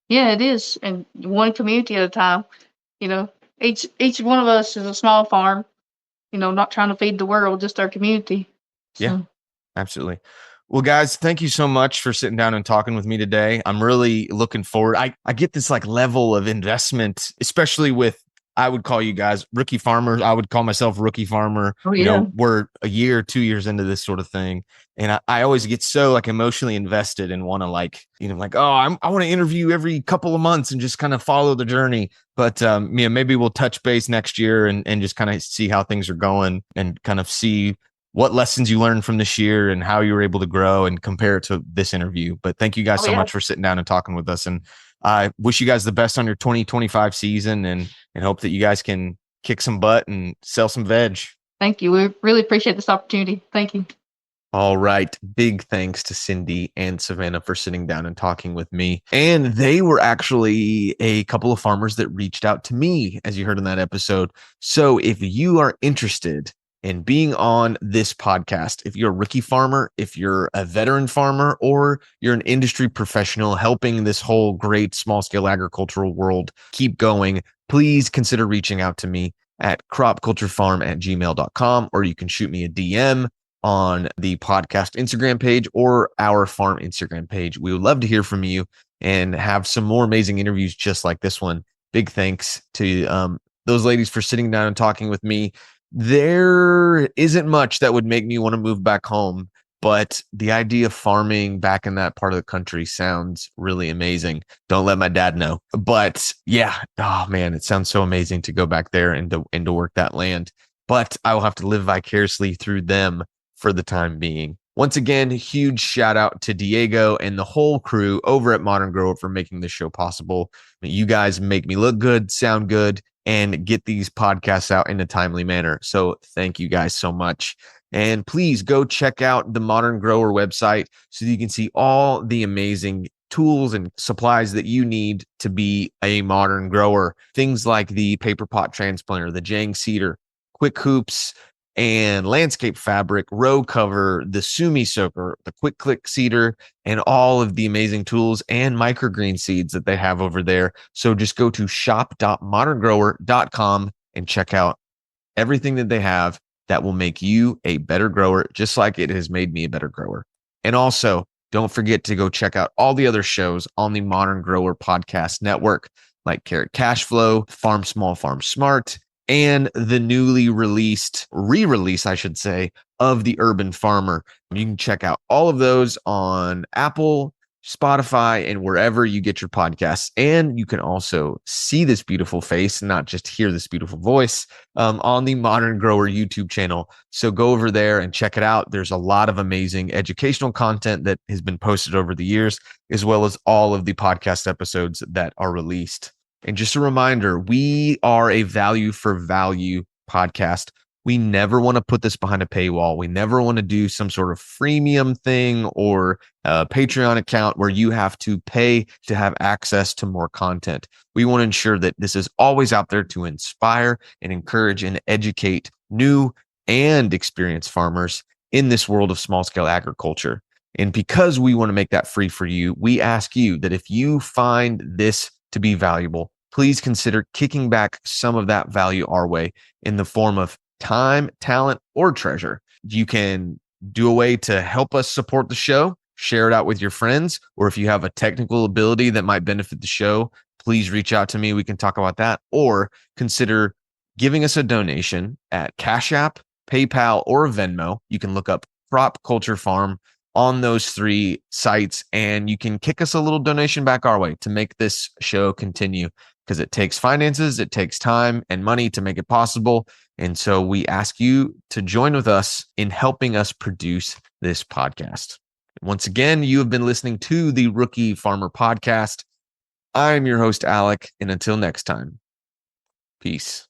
S2: Yeah, it is. And one community at a time, each one of us is a small farm, not trying to feed the world, just our community. So.
S1: Yeah, absolutely. Well, guys, thank you so much for sitting down and talking with me today. I'm really looking forward. I get this like level of investment, especially with, I would call you guys rookie farmers. I would call myself rookie farmer.
S2: Oh, yeah.
S1: We're a year, 2 years into this sort of thing. And I always get so like emotionally invested and want to I want to interview every couple of months and just kind of follow the journey. But maybe we'll touch base next year and just kind of see how things are going and kind of see what lessons you learned from this year and how you were able to grow and compare it to this interview. But thank you guys so much for sitting down and talking with us. And I wish you guys the best on your 2025 season and hope that you guys can kick some butt and sell some veg.
S2: Thank you. We really appreciate this opportunity. Thank you.
S1: All right. Big thanks to Cyndi and Savannah for sitting down and talking with me. And they were actually a couple of farmers that reached out to me, as you heard in that episode. So if you are interested in being on this podcast, if you're a rookie farmer, if you're a veteran farmer, or you're an industry professional helping this whole great small scale agricultural world keep going, please consider reaching out to me at cropculturefarm@gmail.com, or you can shoot me a DM on the podcast Instagram page or our farm Instagram page. We would love to hear from you and have some more amazing interviews just like this one. Big thanks to those ladies for sitting down and talking with me. There isn't much that would make me want to move back home, but the idea of farming back in that part of the country sounds really amazing. Don't let my dad know. But yeah, oh man, it sounds so amazing to go back there and to work that land. But I will have to live vicariously through them for the time being. Once again, huge shout out to Diego and the whole crew over at Modern Grower for making this show possible. You guys make me look good, sound good, and get these podcasts out in a timely manner. So thank you guys so much. And please go check out the Modern Grower website so that you can see all the amazing tools and supplies that you need to be a modern grower. Things like the paper pot transplanter, the Jang seeder, quick hoops, and landscape fabric, row cover, the Sumi soaker, the quick click seeder, and all of the amazing tools and microgreen seeds that they have over there. So just go to shop.moderngrower.com and check out everything that they have that will make you a better grower, just like it has made me a better grower. And also, don't forget to go check out all the other shows on the Modern Grower Podcast Network, like Carrot Cash Flow, Farm Small, Farm Smart, and the newly re-release, I should say, of The Urban Farmer. You can check out all of those on Apple, Spotify, and wherever you get your podcasts. And you can also see this beautiful face, not just hear this beautiful voice, on the Modern Grower YouTube channel. So go over there and check it out. There's a lot of amazing educational content that has been posted over the years, as well as all of the podcast episodes that are released. And just a reminder, we are a value for value podcast. We never want to put this behind a paywall. We never want to do some sort of freemium thing or a Patreon account where you have to pay to have access to more content. We want to ensure that this is always out there to inspire and encourage and educate new and experienced farmers in this world of small scale agriculture. And because we want to make that free for you, we ask you that if you find this to be valuable, please consider kicking back some of that value our way in the form of time, talent, or treasure. You can do a way to help us support the show, share it out with your friends, or if you have a technical ability that might benefit the show, please reach out to me. We can talk about that, or consider giving us a donation at Cash App, PayPal, or Venmo. You can look up Crop Culture Farm on those three sites, and you can kick us a little donation back our way to make this show continue, because it takes finances, it takes time and money to make it possible. And so we ask you to join with us in helping us produce this podcast. Once again, you have been listening to the Rookie Farmer Podcast. I'm your host, Alec, and until next time, peace.